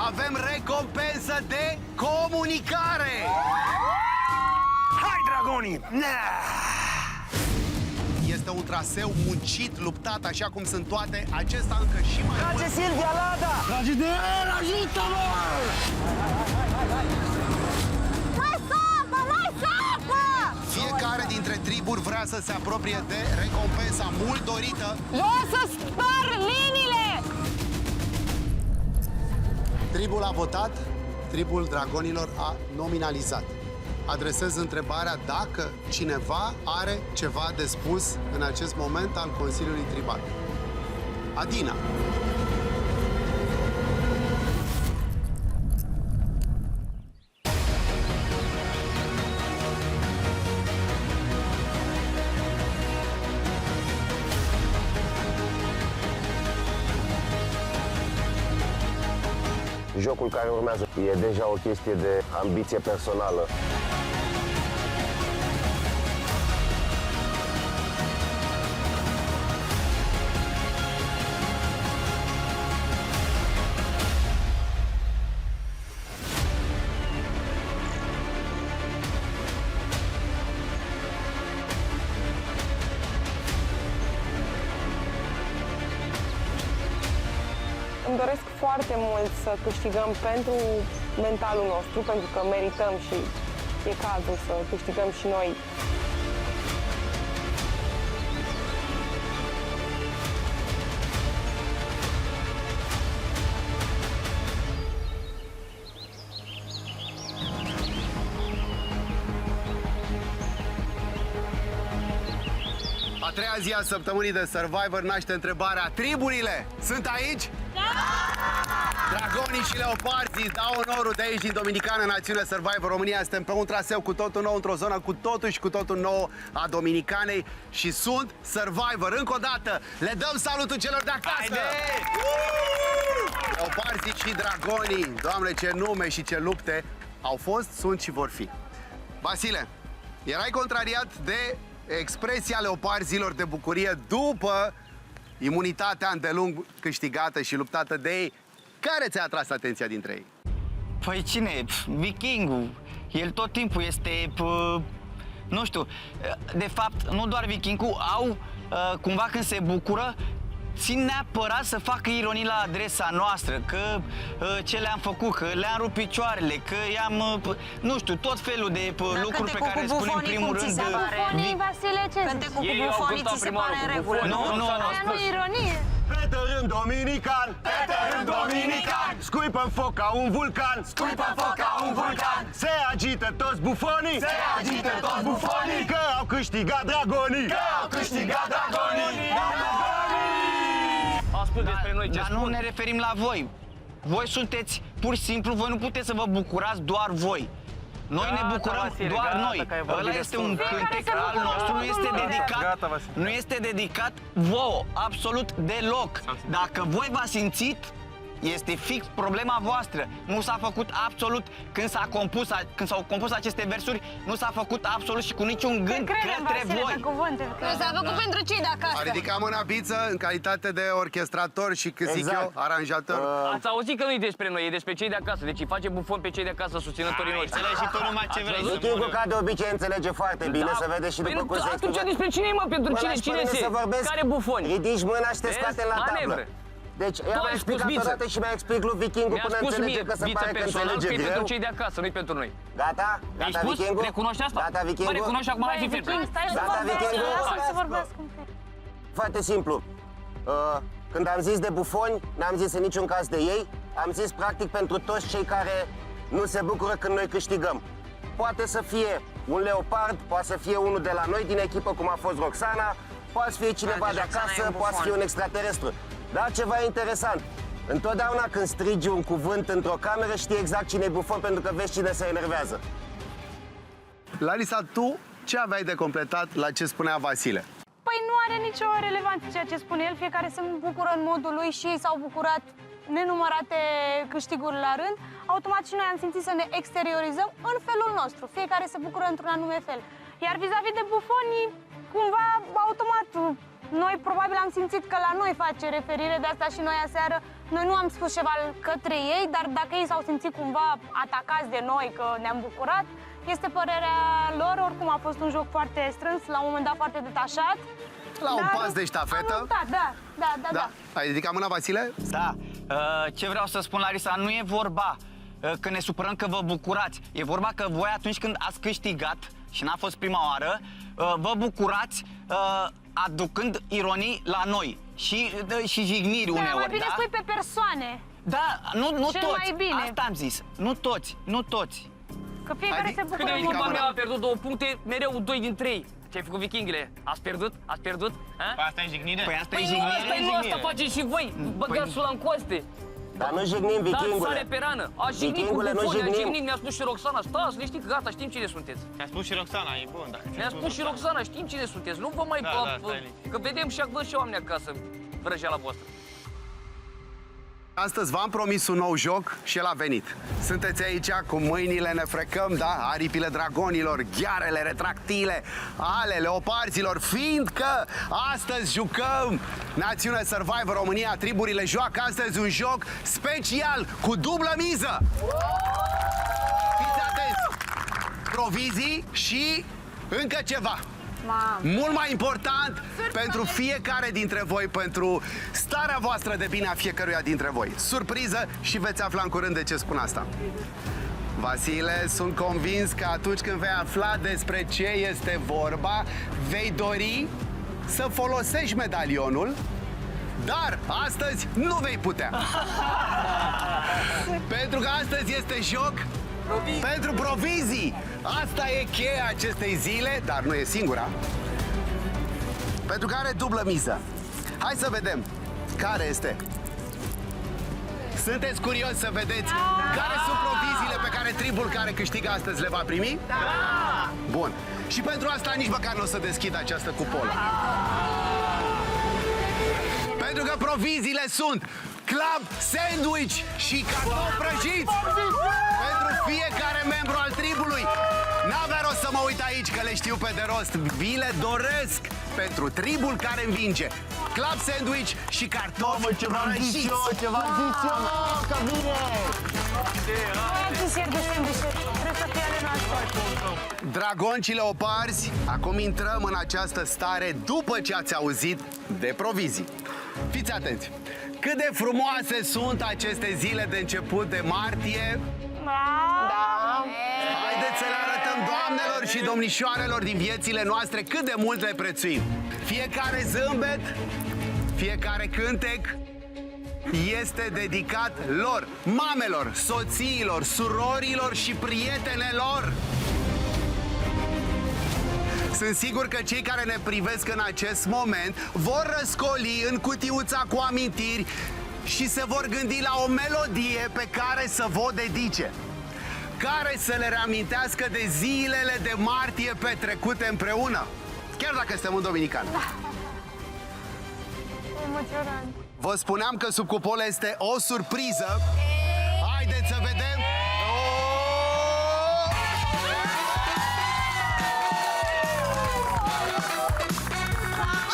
avem recompensă de comunicare! Hai, dragonii! Este un traseu muncit, luptat, așa cum sunt toate. Acesta încă și mai mult. Trage Silvia, Lada! Trage de el, ajută-mă! Mai sapă, mai sapă! Fiecare dintre triburi vrea să se apropie de recompensa mult dorită. Eu o să spar liniile! Tribul a votat, tribul dragonilor a nominalizat. Adresez întrebarea dacă cineva are ceva de spus în acest moment al Consiliului Tribal. Adina. Jocul care urmează e deja o chestie de ambiție personală. Îmi doresc foarte mult să câștigăm pentru mentalul nostru, pentru că merităm și e cazul să câștigăm și noi. A treia zi a săptămânii de Survivor naște întrebarea: triburile sunt aici? Da! Dragonii și leoparzii dau onorul de aici, din Dominicană, națiune Survivor România. Suntem pe un traseu cu totul nou, într-o zonă cu totul și cu totul nou a Dominicanei și sunt Survivor. Încă o dată, le dăm salutul celor de acasă! Haide! Leoparzii și dragonii, Doamne, ce nume și ce lupte au fost, sunt și vor fi. Vasile, erai contrariat de expresia leoparzilor de bucurie după imunitatea îndelung câștigată și luptată de ei. Care ți-a atras atenția dintre ei? Păi cine? Vikingul. El tot timpul este, nu știu, de fapt, nu doar Vikingul, au, cumva când se bucură, țin neapărat să facă ironii la adresa noastră, că ce le-am făcut, că le-am rupt picioarele, că i-am, nu știu, tot felul de lucruri pe care le spun în primul rând. Bufonii, Vasile, ce Când te cu bufonii, ți se pare în regulă? Nu, aia nu e ironie. Pe tărâm dominican, pe tărâm dominican, scuipă-n foc ca un vulcan, scuipă-n foc ca un vulcan. Se agită toți bufonii, se agită toți bufonii, că au câștigat dragonii, că au câștigat dragonii. Au spus despre noi ce Dar spun. nu ne referim la voi. Voi sunteți, pur și simplu, voi nu puteți să vă bucurați doar voi. Noi ne bucurăm doar noi. Ăla este un cântec al nostru, nu este dedicat, nu este dedicat vouă, absolut deloc. Dacă voi v-ați simțit, este fix problema voastră. Nu s-a făcut absolut, când s-au compus aceste versuri, nu s-a făcut absolut și cu niciun gând către voi. S-a făcut pentru cei de acasă. A ridicat mâna Biță în calitate de orchestrator și, cât zic eu, aranjator. Ați auzit că nu e despre noi, e despre cei de acasă. Deci îi face bufon pe cei de acasă, susținătorii noștri. Înțelegi și tu numai ce vrei. Vikingul, ca de obicei, înțelege foarte bine, să vedeți și după cum se Atunci explică. despre cine e, mă? Pentru cine se? Care bufoni? Ridici mâna și te scoate la tablă. Deci, ea mi-a explicat odată și mi-a explicat lui Vikingul până înțelege că se pare că înțelege greu. pentru greu. cei de acasă, nu pentru noi. Gata? I-ai Gata, spus? Vikingul? Recunoști asta? Gata, Mă Vikingul? recunoști acum, hai fi fair play. Gata, Vikingul? Lasă-l să vorbească. Foarte simplu. Când am zis de bufoni, n-am zis în niciun caz de ei. Am zis practic pentru toți cei care nu se bucură când noi câștigăm. Poate să fie un leopard, poate să fie unul de la noi din echipă, cum a fost Roxana, poate să fie cineva de acasă, poate să fie un extraterestru. Dar ceva interesant. Întotdeauna când strigi un cuvânt într-o cameră, știi exact cine e bufon, pentru că vezi cine se enervează. Larisa, tu ce aveai de completat la ce spunea Vasile? Păi nu are nicio relevanță ceea ce spune el, fiecare se bucură în modul lui și ei s-au bucurat nenumărate câștiguri la rând. Automat și noi am simțit să ne exteriorizăm în felul nostru, fiecare se bucură într-un anume fel. Iar vis-a-vis de bufoni, cumva, automat, noi probabil am simțit că la noi face referire, de asta și noi aseară, noi nu am spus ceva către ei, dar dacă ei s-au simțit cumva atacați de noi, că ne-am bucurat, este părerea lor. Oricum a fost un joc foarte strâns, la un moment dat foarte detașat. La un Dar pas de ștafetă. am luptat, da. Ai ridicat mâna, Vasile? Da, ce vreau să spun, Larisa, nu e vorba că ne supărăm că vă bucurați. E vorba că voi atunci când ați câștigat, și n-a fost prima oară, vă bucurați aducând ironii la noi și jigniri uneori, mai bine da? spui pe persoane, Da, nu Cel toți, mai bine. asta am zis, nu toți. că fiecare Adică se Cât bucură de în echipa modul mea lor. a pierdut 2 puncte, mereu 2 din 3. Ce-ai făcut, vikingile? Ați pierdut? Ați pierdut? Ha? Asta e jignire? Păi asta e Păi nu, jignire. asta e, nu, asta faceți și voi. Băgați sula în coaste. Dar nu jignim, Dați sare vikingule. pe rană. A jignit cu Vikingule, nu bufoni, a jignim. jignit, mi-a spus și Roxana. Stați, liniștit, gata, știm cine sunteți. Mi-a spus și Roxana, e bun, da. Mi-a spus și Roxana, știm cine sunteți. Nu vă mai... Da, da, stai liniștit. că vedem și văd și oameni acasă, vrăjeala voastră. Astăzi v-am promis un nou joc și el a venit. Sunteți aici, cu mâinile ne frecăm, da? Aripile dragonilor, ghearele retractile ale leoparzilor, fiindcă astăzi jucăm Națiune Survivor România. Triburile joacă astăzi un joc special cu dublă miză. Fiți atenți! Provizii și încă ceva. Mult mai important pentru fiecare dintre voi, pentru starea voastră de bine a fiecăruia dintre voi. Surpriză și veți afla în curând de ce spun asta. Vasile, sunt convins că atunci când vei afla despre ce este vorba, vei dori să folosești medalionul, dar astăzi nu vei putea. Pentru că astăzi este joc pentru provizii. Asta e cheia acestei zile, dar nu e singura. Pentru că are dublă miză. Hai să vedem care este. Sunteți curios să vedeți care sunt proviziile pe care tribul care câștigă astăzi le va primi? Da! Bun. Și pentru asta nici măcar nu o să deschid această cupolă. Pentru că proviziile sunt club sandwich și cartofi prăjiți pentru fiecare membru al tribului. N-avea rost să mă uit aici că le știu pe de rost. Vi le doresc pentru tribul care învinge. Club sandwich și cartofi prăjiți. Că bine! Trebuie să fie ale noastre. Dragon și leoparzi, acum intrăm în această stare după ce ați auzit de provizii. Fiți atenți! Cât de frumoase sunt aceste zile de început de martie. Da. Haideți să le arătăm doamnelor și domnișoarelor din viețile noastre cât de mult le prețuim. Fiecare zâmbet, fiecare cântec este dedicat lor, mamelor, soțiilor, surorilor și prietenelor. Sunt sigur că cei care ne privesc în acest moment vor răscoli în cutiuța cu amintiri și se vor gândi la o melodie pe care să vă dedice, care să le reamintească de zilele de martie petrecute împreună, chiar dacă suntem în Dominican. Emoționant. Vă spuneam că sub cupolă este o surpriză. Haideți să vedem.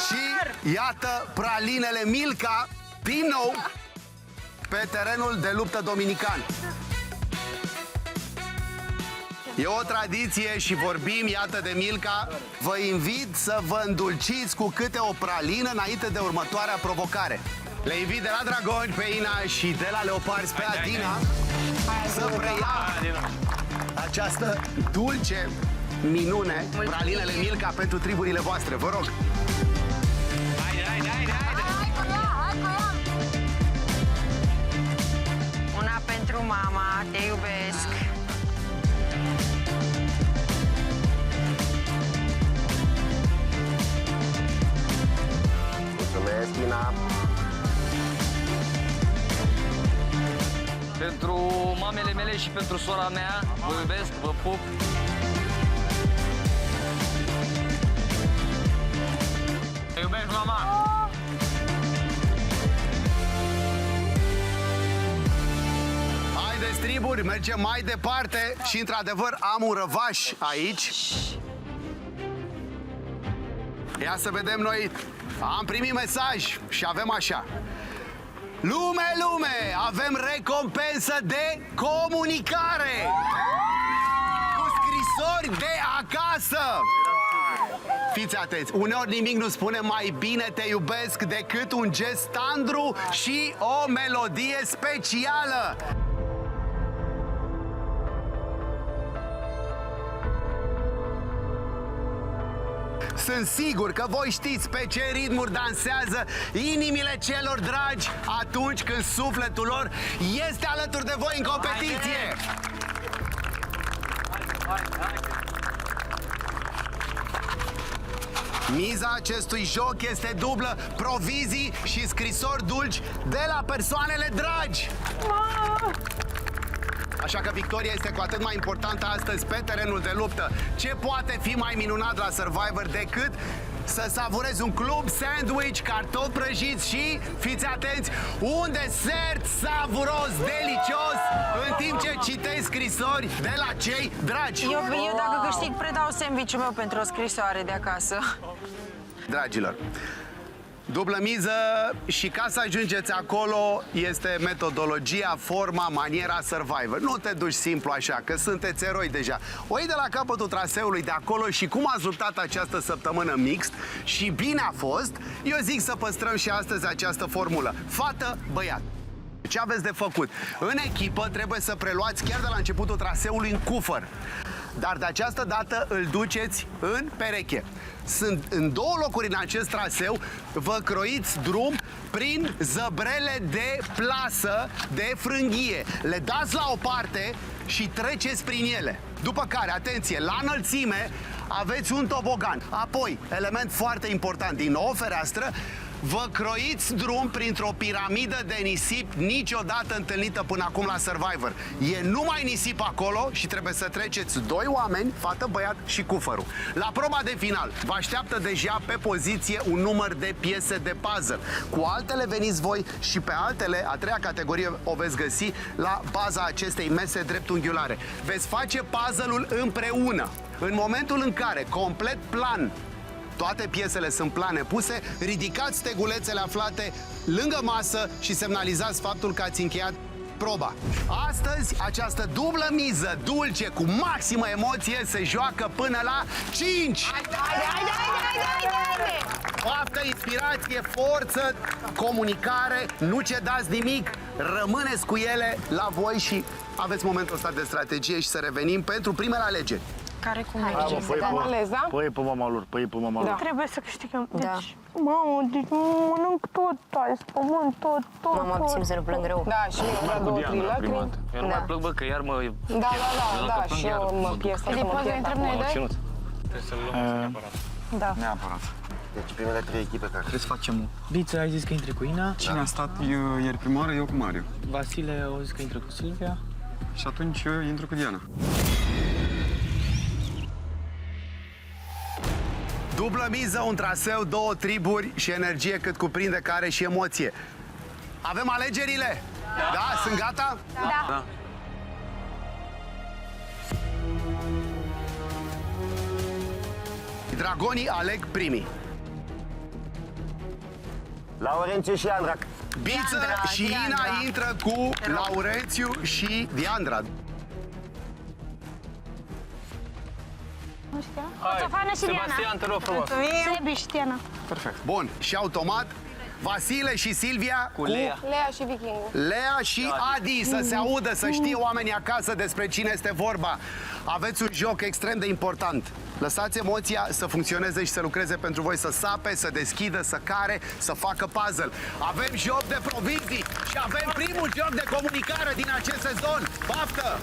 Și iată pralinele Milka din nou pe terenul de luptă dominican. E o tradiție și vorbim, iată, de Milka. Vă invit să vă îndulciți cu câte o pralină înainte de următoarea provocare. Le invit de la Dragoni pe Ina și de la Leoparzi pe Adina să preia această dulce minune, pralinele Milka pentru triburile voastre. Vă rog! Una pentru mama, te iubesc. Mulțumesc, Ina. Pentru mamele mele și pentru sora mea, vă iubesc, vă pup. Te iubesc, mama! Haideți, triburi, mergem mai departe și, într-adevăr, am un răvaș aici. Ia să vedem noi Am primit mesaj și avem așa. Lume, avem recompensă de comunicare cu scrisori de acasă. Fiți atenți, uneori nimic nu spune mai bine te iubesc decât un gest tandru și o melodie specială. Sunt sigur că voi știți pe ce ritmuri dansează inimile celor dragi atunci când sufletul lor este alături de voi în competiție. Miza acestui joc este dublă, provizii și scrisori dulci de la persoanele dragi. Așa că victoria este cu atât mai importantă astăzi pe terenul de luptă. Ce poate fi mai minunat la Survivor decât să savurezi un club sandwich, cartofi prăjiți și, fiți atenți, un desert savuros, delicios, în timp ce citești scrisori de la cei dragi. Eu dacă câștig, predau sandwich-ul meu pentru o scrisoare de acasă. Dragilor, dublă miză și ca să ajungeți acolo este metodologia, forma, maniera Survivor. Nu te duci simplu așa, că sunteți eroi deja. O iei de la capătul traseului de acolo și cum a rezultat această săptămână mixt și bine a fost, eu zic să păstrăm și astăzi această formulă. Fată, băiat. Ce aveți de făcut? În echipă trebuie să preluați chiar de la începutul traseului în cufăr. Dar de această dată îl duceți în pereche. Sunt în două locuri în acest traseu, vă croiți drum prin zăbrele de plasă, de frânghie. Le dați la o parte și treceți prin ele. După care, atenție, la înălțime aveți un tobogan. Apoi, element foarte important, din nou o fereastră, vă croiți drum printr-o piramidă de nisip niciodată întâlnită până acum la Survivor. E numai nisip acolo și trebuie să treceți doi oameni, fată, băiat și cufărul. La proba de final vă așteaptă deja pe poziție un număr de piese de puzzle. Cu altele veniți voi și pe altele, a treia categorie o veți găsi la baza acestei mese dreptunghiulare. Veți face puzzle-ul împreună. În momentul în care, complet plan, toate piesele sunt plane puse, ridicați stegulețele aflate lângă masă și semnalizați faptul că ați încheiat proba. Astăzi, această dublă miză dulce cu maximă emoție se joacă până la 5. Haide! Faptă, inspirație, forță, comunicare, nu cedați nimic, rămâneți cu ele la voi și aveți momentul ăsta de strategie și să revenim pentru primele alegeri. Care cum Hai, merge? da? Păi pe mama lor, păi pe mama lor. Trebuie să câștigăm. Deci, Da. mamă, deci mănânc tot azi, pământ, tot. Mama, țin să nu plâng rău. Da, și eu vreau 2-3 lacrimi. Eu nu mai plâng, bă, că iar mă... Da, și eu mă pierd. Ele poți să intrăm noi doi? Trebuie să-l luăm neapărat. Da. Neapărat. Deci primele 3 echipe care... Trebuie să facem o. Biță, ai zis că intri cu Ina. Cine a stat ieri prima oară? Eu cu Mario. Vasile a zis că intră cu Silvia. Și atunci eu intru cu Diana. Dublă miză, un traseu, două triburi și energie cât cuprinde, care și emoție. Avem alegerile? Da? Sunt gata? Da. Dragonii aleg primii. Laurențiu și Andra. Biță Diandra, și Ina Diandra. intră cu Laurențiu și Diandra. Nu știu. Coțofană și Diana. Sebastian, te rog frumos. Sebi și Diana. Bun, și automat Vasile și Silvia cu Lea. Lea și Vikingul. Lea și Adi, să se audă, să știe oamenii acasă despre cine este vorba. Aveți un joc extrem de important. Lăsați emoția să funcționeze și să lucreze pentru voi, să sape, să deschidă, să care, să facă puzzle. Avem joc de provizii și avem primul joc de comunicare din acest sezon. Baftă!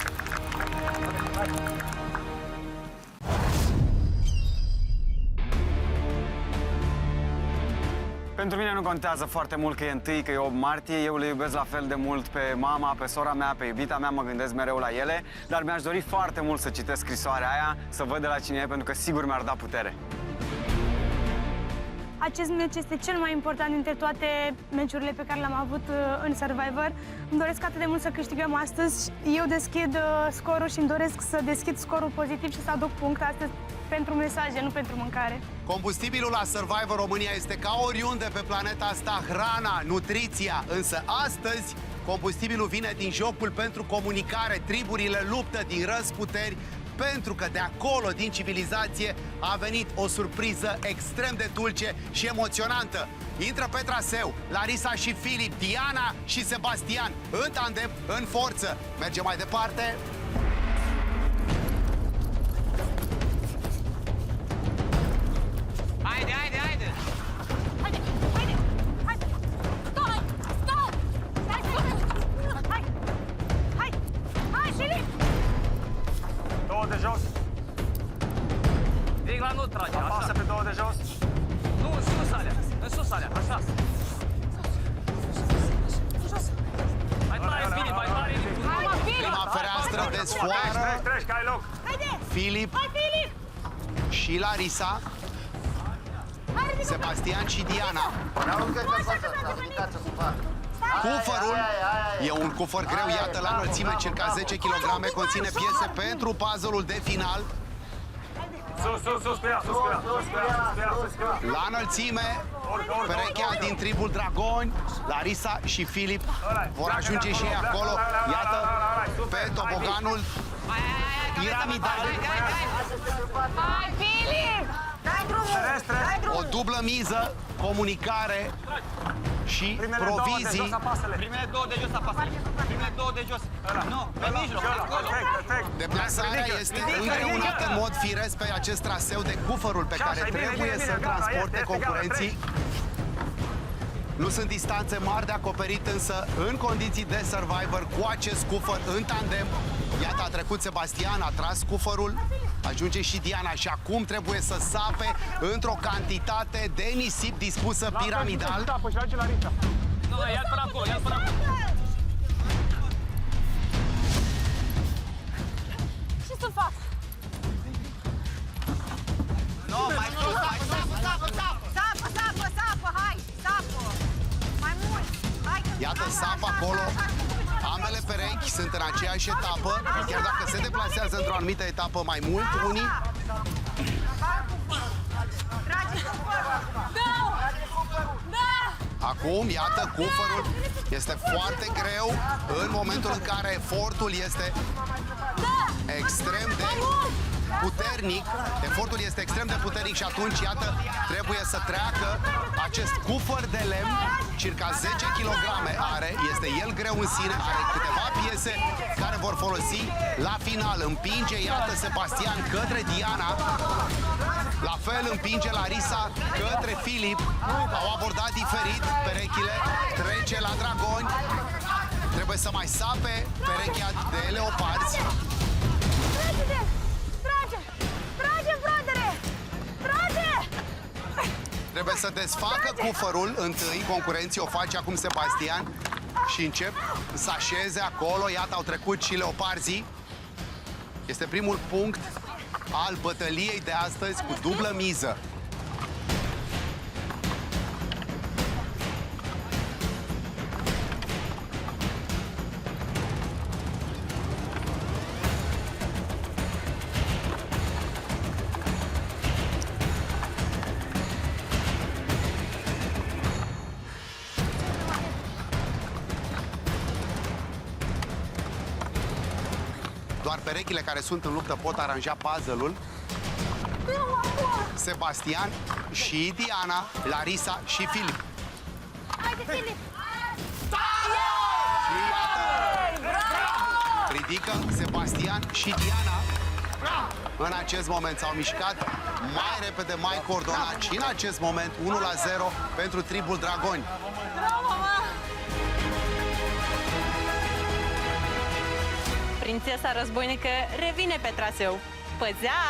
Pentru mine nu contează foarte mult că e 1, că e 8 martie. Eu le iubesc la fel de mult pe mama, pe sora mea, pe iubita mea, mă gândesc mereu la ele. Dar mi-aș dori foarte mult să citesc scrisoarea aia, să văd de la cine e, pentru că sigur mi-ar da putere. acest meci este cel mai important dintre toate meciurile pe care le-am avut în Survivor. Îmi doresc atât de mult să câștigăm astăzi. Eu deschid scorul și îmi doresc să deschid scorul pozitiv și să aduc punct astăzi pentru mesaje, nu pentru mâncare. Combustibilul la Survivor România este ca oriunde pe planeta asta, hrana, nutriția. Însă astăzi combustibilul vine din jocul pentru comunicare. Triburile luptă din răzputeri pentru că de acolo, din civilizație, a venit o surpriză extrem de dulce și emoționantă. Intră pe traseu Larisa și Filip, Diana și Sebastian, în tandem, în forță. Mergem mai departe. Haide, haide, haide! Haide, haide, haide! Stop! Stop! Hai, hai! Hai! Hai, Filip! Două de jos. Direct la nu trage, așa. Apasă pe două de jos. Nu, în sus alea. În sus alea, așa. Mai tare, Filip, mai tare. Hai, mă, Filip! Prima fereastră desfoară Treci, că ai loc. Haide! Filip Hai, Filip! și Larisa, Hai, ridică! Sebastian și Diana. Stai! Cufărul e un cufăr greu, iată, la înălțime, circa 10 kg, conține piese pentru puzzle-ul de final. Sus, sus, sus pe ea, sus pe ea, sus pe ea, sus pe ea, sus pe ea. La înălțime, perechea din tribul Dragoni, Larisa și Filip vor ajunge și ei acolo. Iată, pe toboganul piramidal, Hai, Filip! Dai drumul! Dai drumul! o dublă miză, comunicare și provizii. Primele două de jos apasă. Primele două de jos. Nu, pe mijloc, acolo. Deplasarea este îngreunată în mod firesc pe acest traseu de cufărul pe care trebuie să-l transporte concurenții. Nu sunt distanțe mari de acoperit, însă în condiții de Survivor, cu acest cufăr în tandem, iată, a trecut Sebastian, a tras cufărul, ajunge și Diana și acum trebuie să sape într-o cantitate de nisip dispusă piramidal. Nu, ia-l până acolo, ia-l până acolo. Ce să fac? Nu, mai sus, mai sus. Sapă, hai, sapă! Mai mult! Hai, Iată, sapă acolo. Ambele perechi sunt în aceeași etapă, chiar dacă se deplasează într-o anumită etapă mai mult, unii. Trage cufărul! Acum, iată, cufărul este foarte greu în momentul în care efortul este extrem de puternic. Efortul este extrem de puternic și atunci, iată, trebuie să treacă acest cufăr de lemn, circa 10 kg are, este el greu în sine, are câteva piese care vor folosi la final. Împinge, iată, Sebastian către Diana, la fel împinge Larisa către Filip, au abordat diferit perechile, trece la Dragoni, trebuie să mai sape perechea de leoparzi. Trage-te! Trage! Trage, brodere! Trage! Trebuie să desfacă cufărul întâi, concurenții o face acum Sebastian și încep să așeze acolo, iată, au trecut și leoparzii. Este primul punct al bătăliei de astăzi cu dublă miză. Doar perechile care sunt în luptă pot aranja puzzle-ul. Sebastian și Diana, Larisa și Filip. Haide, Filip! Și iată, ridică Sebastian și Diana. În acest moment s-au mișcat mai repede, mai coordonat și în acest moment 1-0 pentru tribul Dragoni. Prințesa războinică revine pe traseu. Păzea!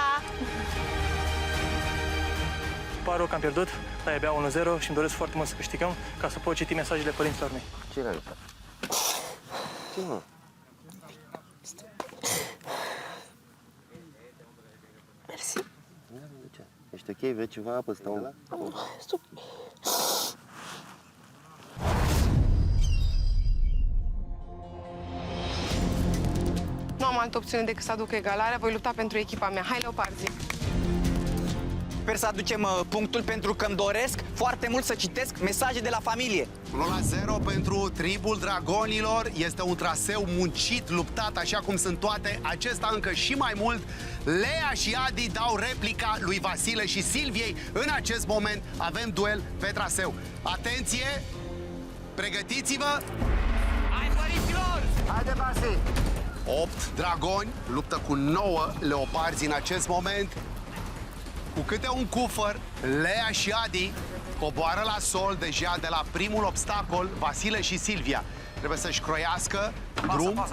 Pare rău că am pierdut, dar e abia 1-0 și îmi doresc foarte mult să câștigăm ca să pot citi mesajele părinților mei. Ce rău? Ce mă? Mersi. Ești ok? Vrei ceva apă? Stau? Nu am altă opțiune decât să aduc egalarea. Voi lupta pentru echipa mea. Hai, Leoparzii! Sper să aducem punctul pentru că îmi doresc foarte mult să citesc mesaje de la familie. 1-0 pentru tribul dragonilor. Este un traseu muncit, luptat, așa cum sunt toate. Acesta încă și mai mult. Lea și Adi dau replica lui Vasile și Silviei. În acest moment avem duel pe traseu. Atenție! Pregătiți-vă! Hai, părinților! Haide, Vasi! 8 dragoni luptă cu 9 leoparzi în acest moment. Cu câte un cufăr, Lea și Adi coboară la sol deja de la primul obstacol, Vasile și Silvia. Trebuie să-și croiască drum,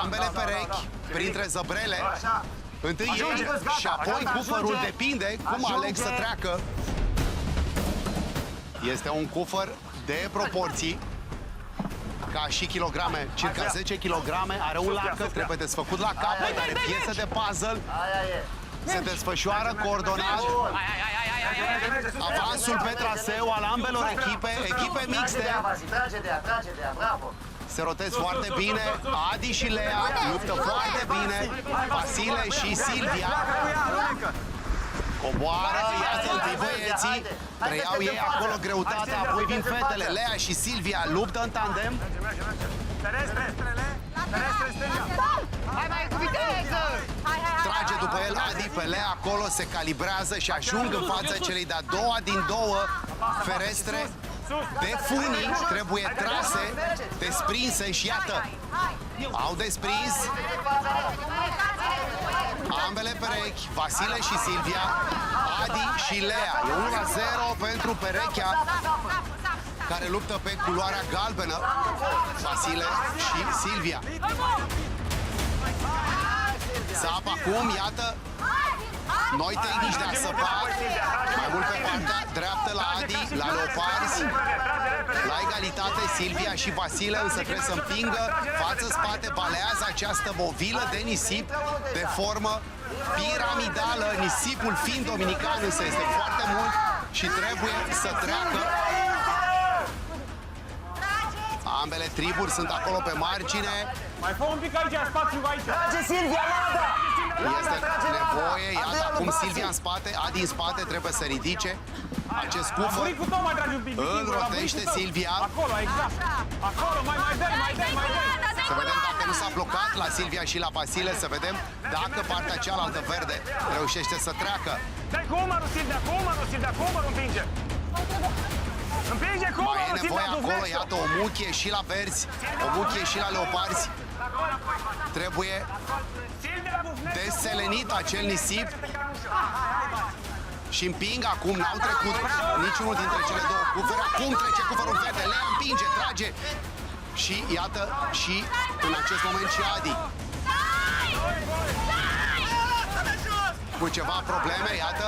ambele perechi, printre zăbrele. Întâi ei și apoi cufărul, depinde cum aleg să treacă. Este un cufăr de proporții, ca și kilograme, circa 10 kg, are un lacăt, trebuie desfăcut la capăt, are piese de puzzle. Se desfășoară coordonat avansul pe traseu al ambelor echipe mixte. Trage de ea, bravo! Se rotez foarte bine, Adi și Lea luptă foarte bine, Vasile și Silvia coboară, iată întâi băieții, preiau ei acolo greutatea, apoi vin fetele, Lea și Silvia luptă în tandem. Hai mai cu viteză! Trage după el Adi pe Lea, acolo se calibrează și ajung în fața celei de-a doua din două ferestre de funii, trebuie trase, desprinse și iată, au desprins ambele perechi, Vasile și Silvia, Adi și Lea. E 1-0 pentru perechea care luptă pe culoarea galbenă, Vasile și Silvia. Sap acum, iată, noi tehnici de a săpa, mai mult pe partea dreaptă la Adi, la leoparzi, la egalitate Silvia și Vasile, însă trebuie să împingă față-spate, balează această movilă de nisip de formă piramidală, nisipul fiind dominican, însă este foarte mult și trebuie să treacă. Ambele triburi sunt acolo pe margine. Mai fă un pic aici, spațiu aici! Trage, Silvia, Lada! Este nevoie, iată acum Silvia în spate, Adi în spate, trebuie să ridice acest cufăr. Îl rotește Silvia. Acolo, exact! Acolo, mai dai! Să vedem dacă nu s-a blocat la Silvia și la Vasile, să vedem dacă partea cealaltă verde reușește să treacă. Dai cu umărul, Silvia, cu umărul împinge! Împinge cu Mai umărul, e nevoie Silvia, acolo, iată, o muchie și la verzi, o muchie și la leoparzi. Trebuie deselenit acel nisip și împing acum, n-au trecut niciunul dintre cele două cufere. Acum trece cufărul verde, Lea împinge, trage și iată și în acest moment și Adi. Cu ceva probleme, iată.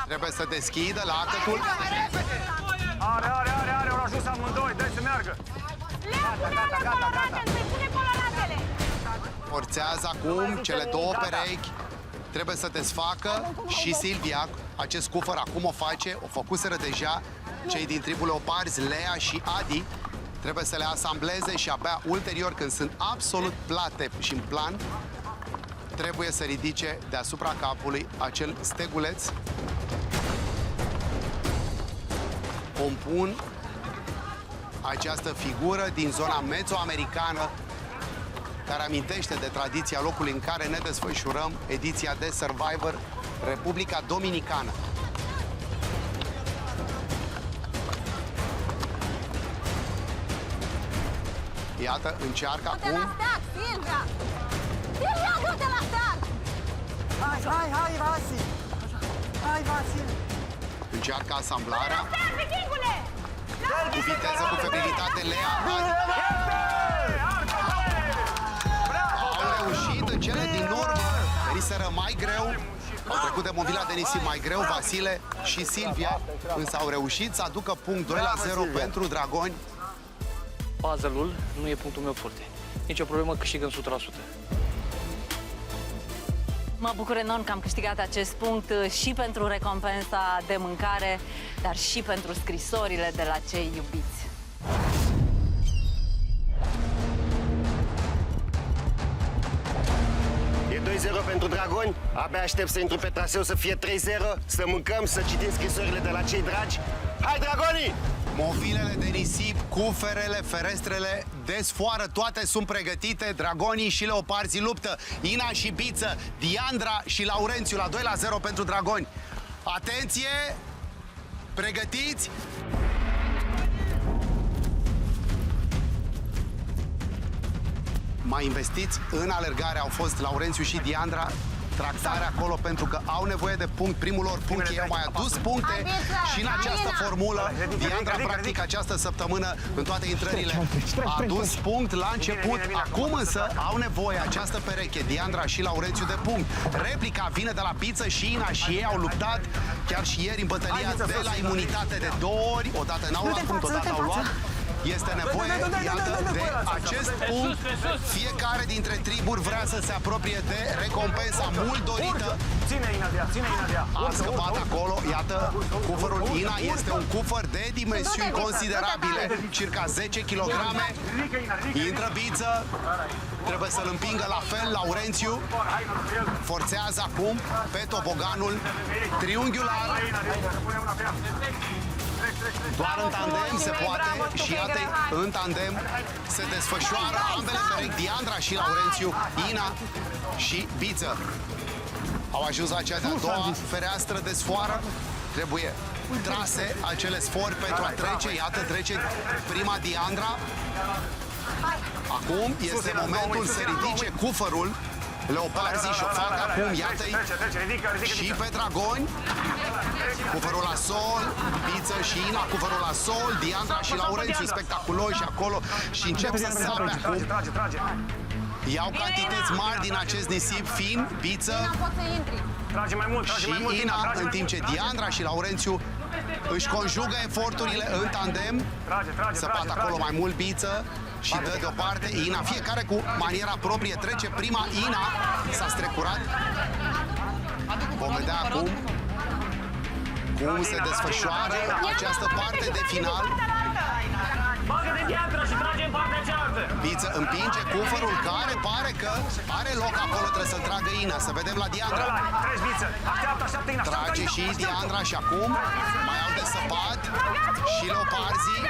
Trebuie să deschidă lacătul. Are, au ajuns amândoi, dai să meargă! Forțează acum cele două perechi. Trebuie să desfacă și Silvia acest cufăr. Acum o face, o făcuseră deja cei din tribul leoparzi, Lea și Adi. Trebuie să le asambleze și abia ulterior, când sunt absolut plate și în plan, trebuie să ridice deasupra capului acel steguleț. Compun această figură din zona mezoamericană care amintește de tradiția locului în care ne desfășurăm ediția de Survivor, Republica Dominicană. Iată, încearcă acum. Silvia! Silvia, du-te la start! Hai, Vasi! Hai, Vasile! Încearcă asamblarea. Cu viteză, cu febrilitate, Lea. Au reușit în cele din urmă. Meriseră mai greu. Au trecut de movila de nisip mai greu, Vasile și Silvia, însă au reușit să aducă punct 2-0 pentru dragoni. Puzzle-ul nu e punctul meu forte. Nici o problemă, câștigăm 100%. Mă bucur enorm că am câștigat acest punct și pentru recompensa de mâncare, dar și pentru scrisorile de la cei iubiți. E 2-0 pentru Dragoni. Abia aștept să intru pe traseu să fie 3-0, să mâncăm, să citim scrisorile de la cei dragi. Hai, Dragonii! Mobilele de nisip, cuferele, ferestrele de sfoară, toate sunt pregătite. Dragonii și leoparzii luptă. Ina și Biță, Diandra și Laurențiu la 2-0 pentru Dragoni. Atenție! Pregătiți? Mai investiți în alergare au fost Laurențiu și Diandra. Tractare acolo pentru că au nevoie de punct. Primul lor punct, ei au mai adus puncte și în această formulă. Diandra, practic, această săptămână, în toate intrările, a adus punct la început. Acum însă au nevoie această pereche, Diandra și Laurențiu, de punct. Replica vine de la Biță și Ina și ei au luptat chiar și ieri în bătălia de la imunitate de 2 ori. Odată n-au luat punct, odată au luat. Este nevoie, iată, de acest punct. Fiecare dintre triburi vrea să se apropie de recompensa mult dorită. Ține, Inadia. A scăpat acolo, iată, cufărul Ina este un cufăr de dimensiuni considerabile, circa 10 kg. Intră Biță, trebuie să-l împingă la fel Laurențiu. Forțează acum pe toboganul triunghiular. Doar în tandem se poate și iată, în tandem se desfășoară ambele perechi, Diandra și Laurențiu, Ina și Biță. Au ajuns la cea de-a doua fereastră de sfoară. Trebuie trase acele sfori pentru a trece. Iată, trece prima Diandra. Acum este momentul să ridice cufărul. Leoparzii și-o fac acum, iată-i, și pe Dragoni. Cufărul la sol, Biță și Ina, cufărul la sol, Diandra și Laurențiu spectaculoși acolo și încep să sape acum. Iau cantități mari din acest nisip fin, Biță și Ina, în timp ce Diandra și Laurențiu își conjugă eforturile în tandem. Săpat acolo mai mult Biță și dă deoparte Ina, fiecare cu maniera proprie trece. Prima Ina s-a strecurat. Vom vedea acum cum se desfășoară această parte de final. Biță împinge cufărul care pare că are loc acolo, trebuie să-l tragă Ina. Să vedem la Diandra. Trage și Diandra și acum mai au de săpat și leoparzii.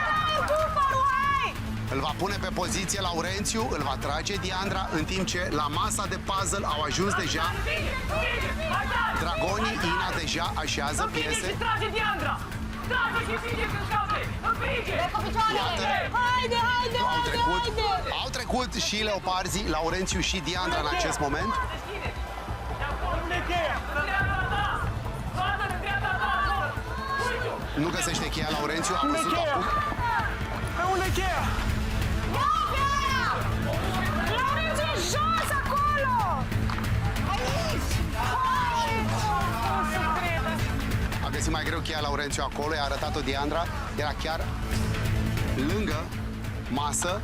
Îl va pune pe poziție Laurențiu, îl va trage Diandra, în timp ce la masa de puzzle au ajuns deja Dragonii. Ina deja așează piese. Au trecut și leoparzii, Laurențiu și Diandra în acest moment. Nu găsește cheia Laurențiu, a văzut acum. Unde e cheia? Laurențiu e jos acolo! Aici! A găsit mai greu cheia Laurențiu acolo, i-a arătat-o Diandra. Era chiar lângă masă,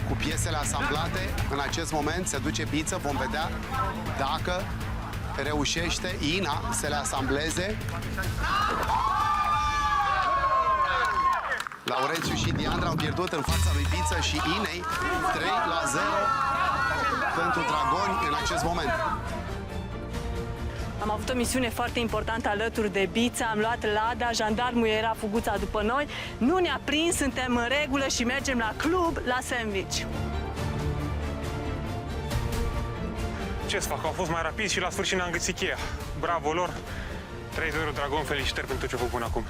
cu piesele asamblate. În acest moment se duce Biță, vom vedea dacă reușește Ina să le asambleze. Laurențiu și Diandra au pierdut în fața lui Biță și Inei 3-0 pentru Dragoni în acest moment. Am avut o misiune foarte importantă alături de Biță, am luat Lada, jandarmul era fuguța după noi, nu ne-a prins, suntem în regulă și mergem la club, la sandwich. Ce să fac? Au fost mai rapizi și la sfârșit ne-am găsit cheia. Bravo lor! 3-0 Dragon, felicitări pentru ce făcut până acum.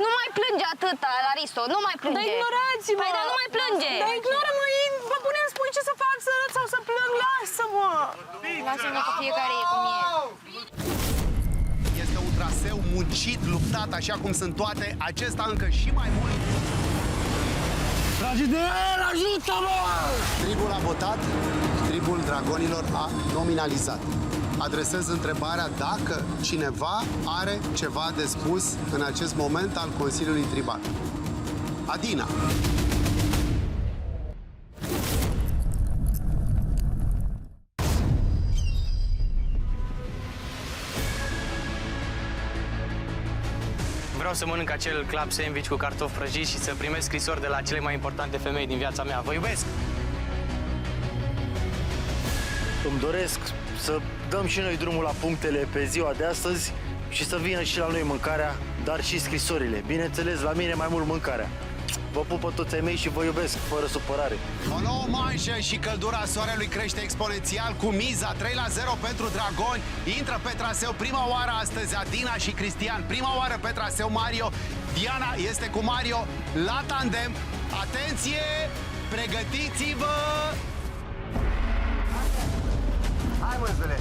Nu mai plânge atâta, Lariso, nu mai plânge. Dar ignorați-mă! Păi, dar nu mai plânge! Dar ignoră-mă, mă pune să spui ce să fac, să arăt sau să plâng, lasă-mă! Lasă-mă că fiecare e cum e. Este un traseu muncit, luptat, așa cum sunt toate. Acesta încă și mai mult. Trage de el, ajută-mă! Tribul a votat, tribul Dragonilor a nominalizat. Adresez întrebarea dacă cineva are ceva de spus în acest moment al Consiliului Tribal. Adina. vreau să mănânc acel club sandwich cu cartofi prăjiți și să primesc scrisori de la cele mai importante femei din viața mea. Vă iubesc! Îmi doresc să dăm și noi drumul la punctele pe ziua de astăzi și să vină și la noi mâncarea, dar și scrisorile. Bineînțeles, la mine mai mult mâncarea. Vă pupă toți ai mei și vă iubesc, fără supărare. O nouă manșă și căldura soarelui crește exponențial cu miza 3-0 pentru Dragoni. Intră pe traseu prima oară astăzi Adina și Cristian. Prima oară pe traseu Mario. Diana este cu Mario la tandem. Atenție! Pregătiți-vă! Hai, mânzule!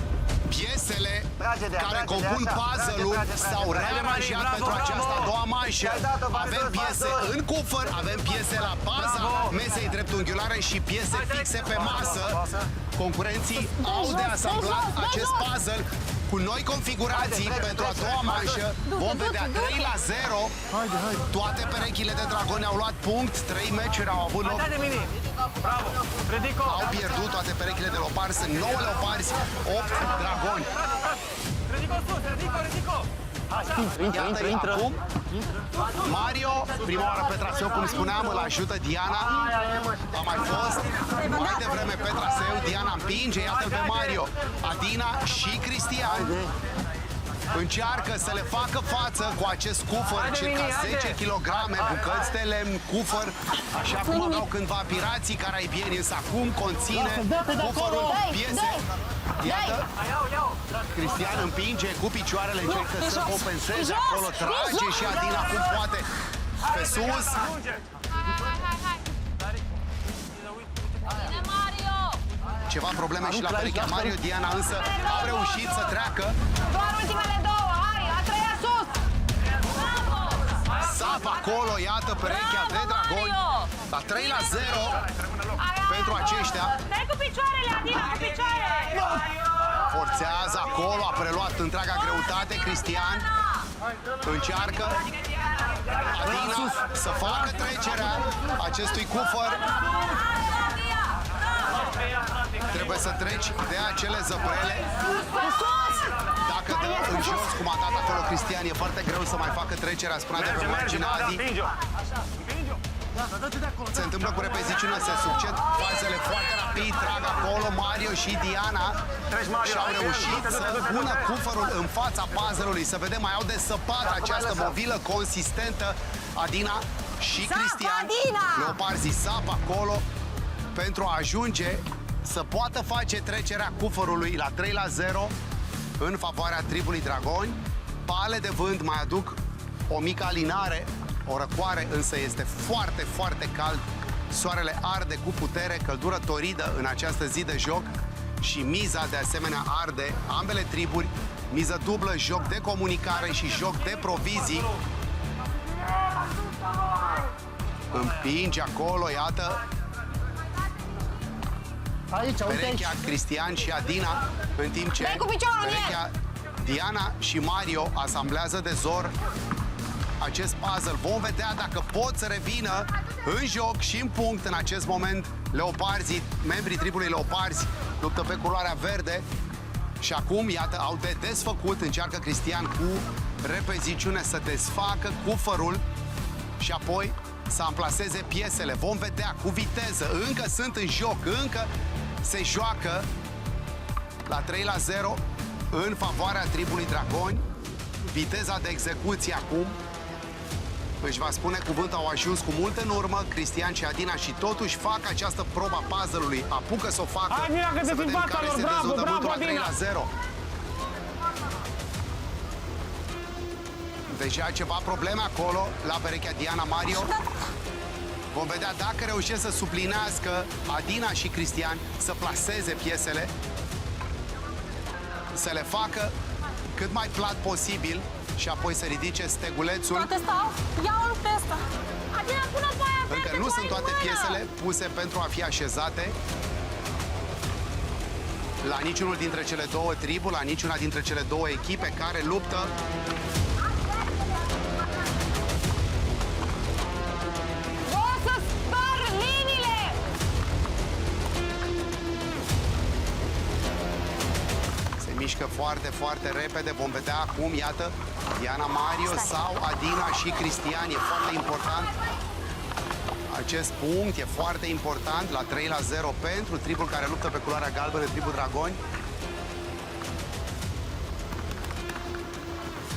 Piesele care trage compun de așa, puzzle-ul trage. s-au rearanjat pentru această a doua manșă. Ai dat-o, Avem Varzos, piese Varzos. în cufăr, avem piese la baza mesei dreptunghiulare și piese fixe pe masă. Concurenții au de asamblat acest puzzle cu noi configurații pentru a doua manșă. Vom vedea 3-0. Toate perechile de dragoni au luat punct. 3 meciuri au avut loc. Bravo! Ridico! Au pierdut toate perechile de leoparzi. Sunt 9 leoparzi, 8 dragoni. Ridico sus! Ridico! Iată acum Mario, prima oară pe traseu, cum spuneam, îl ajută Diana. A mai fost mai devreme pe traseu. Diana împinge, iată-l pe Mario. Adina și Cristian încearcă să le facă față cu acest cufăr, circa 10 kg, bucăți de lemn, cufăr, așa cum aveau cândva pirații caraibieni, însă acum conține cufărul piese. Iată, Cristian împinge cu picioarele, încercă să compenseze acolo, trage și Adina cum poate pe sus. Ceva probleme și la perechea Mario. Diana însă a reușit să treacă. Doar ultimele două, hai, a treia sus! Sap acolo, iată perechea de dragoni. La 3-0 pentru aceștia. Dai cu picioarele, Adina, cu picioarele! Forțează acolo, a preluat întreaga greutate. Cristian încearcă Adina să facă trecerea acestui cufăr. Trebuie să treci de acele zăbrele. Dacă dă în jos, cum a dat acolo Cristian, e foarte greu să mai facă trecerea, spunea de pe marginea Adi. Se întâmplă cu repeziciune, se succed fazele foarte rapid, trag acolo Mario și Diana și au reușit să pună cufărul în fața puzzle-ului. Să vedem, mai au de săpat această mobilă consistentă Adina și Cristian. Leoparzii sapă acolo pentru a ajunge să poată face trecerea cufărului la 3-0 în favoarea tribului Dragoni. Pale de vânt mai aduc o mică alinare, o răcoare, însă este foarte, foarte cald. Soarele arde cu putere, căldură toridă în această zi de joc și miza de asemenea arde. Ambele triburi, miză dublă, joc de comunicare și joc de provizii. Împinge acolo, iată, perechea Cristian și Adina, în timp ce perechea Diana și Mario asamblează de zor acest puzzle. Vom vedea dacă pot să revină în joc și în punct în acest moment. Leoparzii, membrii tribului Leoparzi, luptă pe culoarea verde și acum, iată, au de desfăcut. Încearcă Cristian cu repeziciune să desfacă cufărul și apoi să amplaseze piesele. Vom vedea cu viteză. Încă sunt în joc, încă se joacă la 3-0 în favoarea tribului Dragoni. Viteza de execuție acum își va spune cuvântul, au ajuns cu mult în urmă Cristian și Adina și totuși fac această probă a puzzle-ului. Apucă să o facă, să vedem care este dezvoltământul la 3-0. Deja ceva probleme acolo la perechea Diana Mario. Vom vedea dacă reușesc să suplinească Adina și Cristian, să plaseze piesele, să le facă cât mai plat posibil și apoi să ridice stegulețul. Toate stau, ia-o pe ăsta. Adina, pune pe aia verde, Încă nu sunt toate piesele puse pentru a fi așezate la niciunul dintre cele două triburi, la niciuna dintre cele două echipe care luptă. mișcă foarte, foarte repede. Vom vedea acum, iată, Diana Mario sau Adina și Cristian. E foarte important. Acest punct e foarte important la 3-0 pentru tribul care luptă pe culoarea galbenă, tribul Dragoni.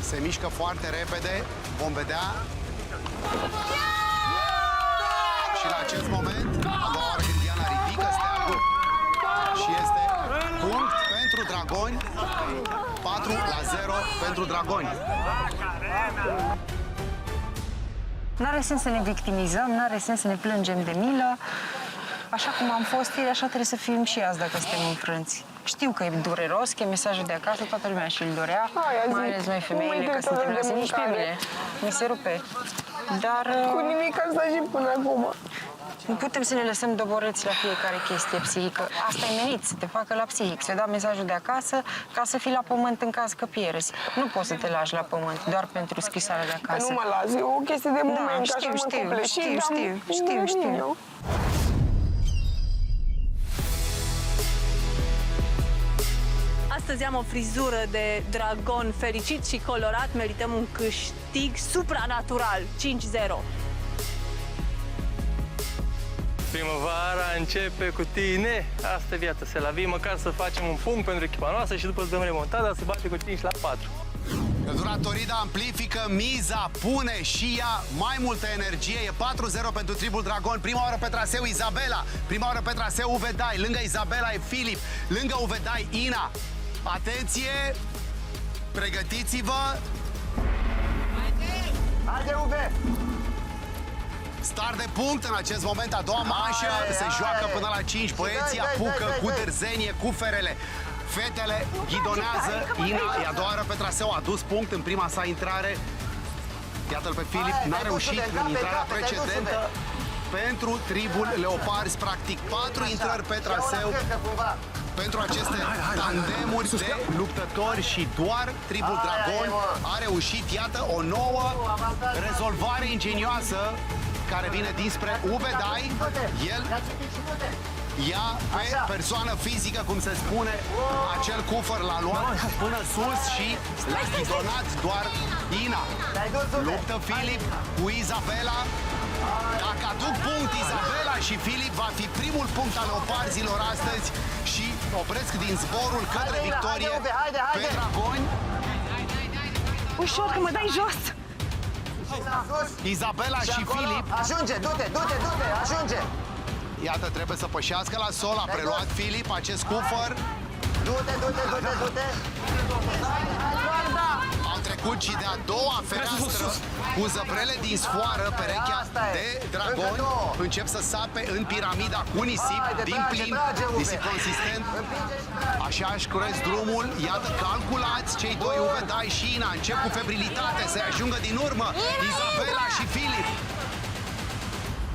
Se mișcă foarte repede. Vom vedea. Și la acest moment, a doua oară când Diana ridică steagul și este punct pentru Dragoni. 4-0 pentru Dragoni. N-are sens să ne victimizăm, n-are sens să ne plângem de milă. Așa cum am fost ieri, așa trebuie să fim și azi dacă suntem înfrânți. Știu că e dureros, că e mesajul de acasă, toată lumea și-l dorea, mai ales noi femeile, că suntem lăsă, nici pe mine. Mi se rupe. Dar... Cu nimic am stat și până acum. Nu putem să ne lăsăm doborâți la fiecare chestie psihică. Asta e menit, să te facă la psihic. Să-i dau mesajul de acasă ca să fii la pământ în caz că pierzi. Nu poți să te lași la pământ doar pentru scrisoarea de acasă. Nu mă las, e o chestie de moment, da, așa mă copleșit. Știu. Astăzi am o frizură de dragon fericit și colorat. Merităm un câștig supranatural. 5-0. Primăvara începe cu tine. Asta e viața, se la vii, măcar să facem un punct pentru echipa noastră și după să dăm remontada, să bate cu 5-4. Căldura Torida amplifică miza, pune și ea mai multă energie. E 4-0 pentru tribul Dragon. Prima oară pe traseu Izabela, prima oară pe traseu Uvedai. Lângă Izabela e Filip, lângă Uvedai Ina. Atenție! Pregătiți-vă! Haide, Uve! Start de punct în acest moment, a doua manșă, se joacă până la 5. Băieții apucă cu dârzenie, cu ferele. Fetele ghidonează. Ina, e a doua oară pe traseu, a dus punct în prima sa intrare. Iată-l pe Filip, n-a reușit în intrarea precedentă pentru tribul Leoparzi. Practic 4 intrări pe traseu pentru aceste tandemuri de luptători și doar tribul Dragon a reușit, iată, o nouă rezolvare ingenioasă care vine dinspre Uvedai. El ia pe persoană fizică, cum se spune, acel cufăr l-a luat până sus și l-a ghidonat doar Ina. Luptă Filip cu Izabela. Dacă aduc punct Izabela și Filip, va fi primul punct al leoparzilor astăzi și opresc din zborul către victorie pe Dragoni. Ușor, că mă dai jos! Izabela și Filip. Ajunge, du-te, ajunge! Iată, trebuie să pășească la sol, a preluat Filip acest cufăr. Du-te! Au trecut și de-a doua fereastră cu zăbrele din sfoară, perechea de Dragon. Încep să sape în piramida cu nisip din plin, nisip consistent. Așa își curăț drumul. Iată, calculați cei doi, Uvedai și Ina. Încep cu febrilitate să ajungă din urmă Izabela și Filip.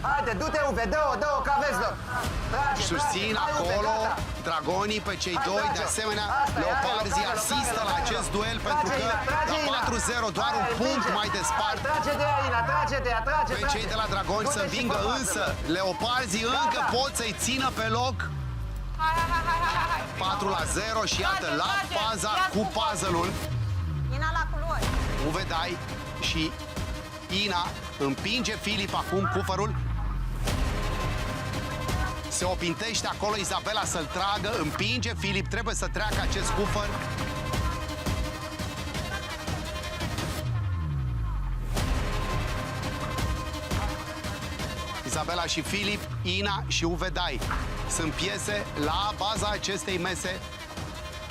Haide, du-te, Uve, dă-o, că aveți loc. Susțin acolo dragonii pe cei doi. De asemenea, leoparzii asistă la acest duel pentru că la 4-0 doar un punct mai despart pe cei de la dragoni să învingă, însă leoparzii încă pot să-i țină pe loc. 4-0 și iată la paza cu puzzle-ul. Ina la culori. Uvedai și Ina împinge Filip acum cufărul. Se opintește acolo Izabela să-l tragă, împinge Filip, trebuie să treacă acest cufăr. Izabela și Filip, Ina și Uvedai. Sunt piese la baza acestei mese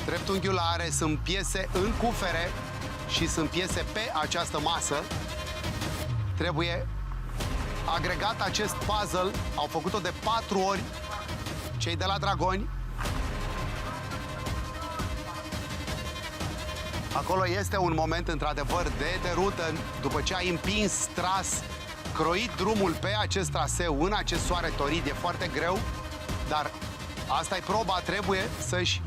dreptunghiulare, sunt piese în cufere și sunt piese pe această masă. Trebuie agregat acest puzzle, au făcut-o de 4 ori cei de la Dragoni. Acolo este un moment într-adevăr de derută, după ce ai împins, tras, croit drumul pe acest traseu, în acest soare torid, e foarte greu, dar asta e proba, trebuie să-și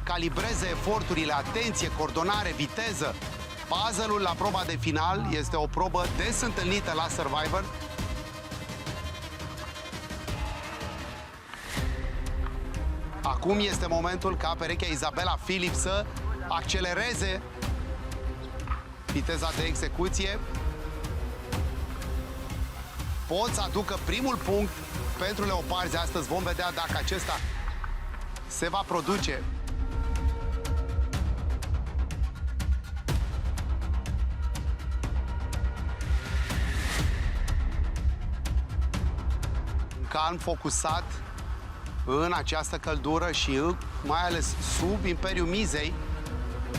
calibreze eforturile, atenție, coordonare, viteză. Puzzle-ul la proba de final este o probă des întâlnită la Survivor. Acum este momentul ca perechea Izabela Filip să accelereze viteza de execuție, pot să aducă primul punct pentru Leoparzi astăzi. Vom vedea dacă acesta se va produce. Calm, focusat în această căldură și mai ales sub imperiul mizei.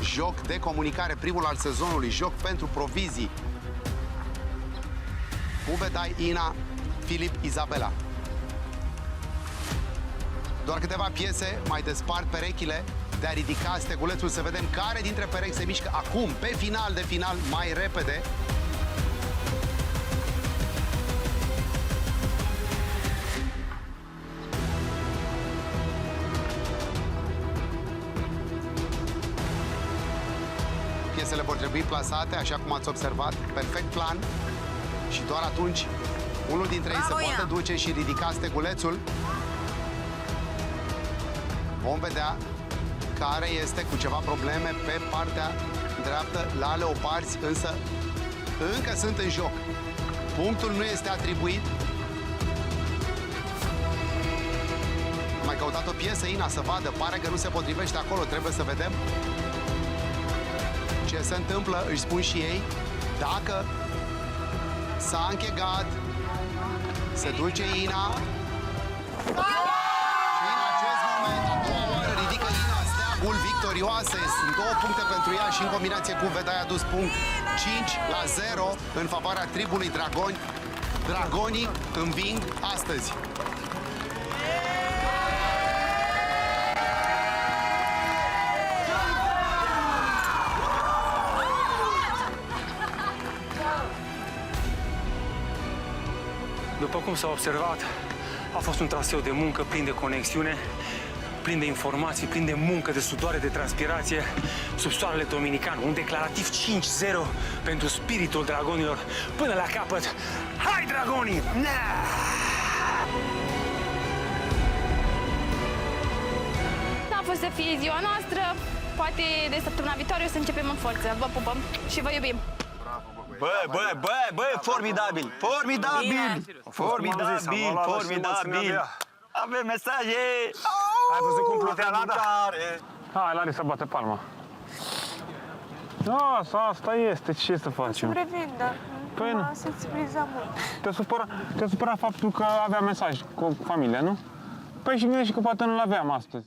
Joc de comunicare, primul al sezonului, joc pentru provizii. Ubedai, Ina, Filip, Izabela. Doar câteva piese mai despart perechile de a ridica stegulețul, să vedem care dintre perechi se mișcă acum, pe final de final, mai repede. Piesele vor trebui plasate, așa cum ați observat, perfect plan. Și doar atunci unul dintre ei se poate duce și ridica stegulețul. Vom vedea care este cu ceva probleme pe partea dreaptă la Leoparzi, însă încă sunt în joc. Punctul nu este atribuit. Am mai căutat o piesă, Ina, să vadă. Pare că nu se potrivește acolo. Trebuie să vedem ce se întâmplă. Își spun și ei dacă s-a închegat. Se duce Ina. Și în acest moment, a doua oară, ridică Ina steagul victorioasă. Sunt 2 puncte pentru ea și în combinație cu Vedai a dus punct 5-0 în favoarea tribului Dragoni. Dragonii înving astăzi. După cum s-a observat, a fost un traseu de muncă plin de conexiune, plin de informații, plin de muncă, de sudoare, de transpirație, sub soarele dominican. Un declarativ 5-0 pentru spiritul dragonilor până la capăt. Hai, dragonii! N-a fost să fie ziua noastră, poate de săptămâna viitoare o să începem în forță. Vă pupăm și vă iubim! Bă, formidabil! Formidabil! Formidabil! Formidabil! Avem mesaje! Ai văzut cum plutea Lada? Hai, Larisa, bate palma. Asta este. Ce să facem? Revin, dar Păi m-a sensibilizat mult. Te supăra faptul că avea mesaj cu familia, nu? Păi și gândești că poate nu-l aveam astăzi.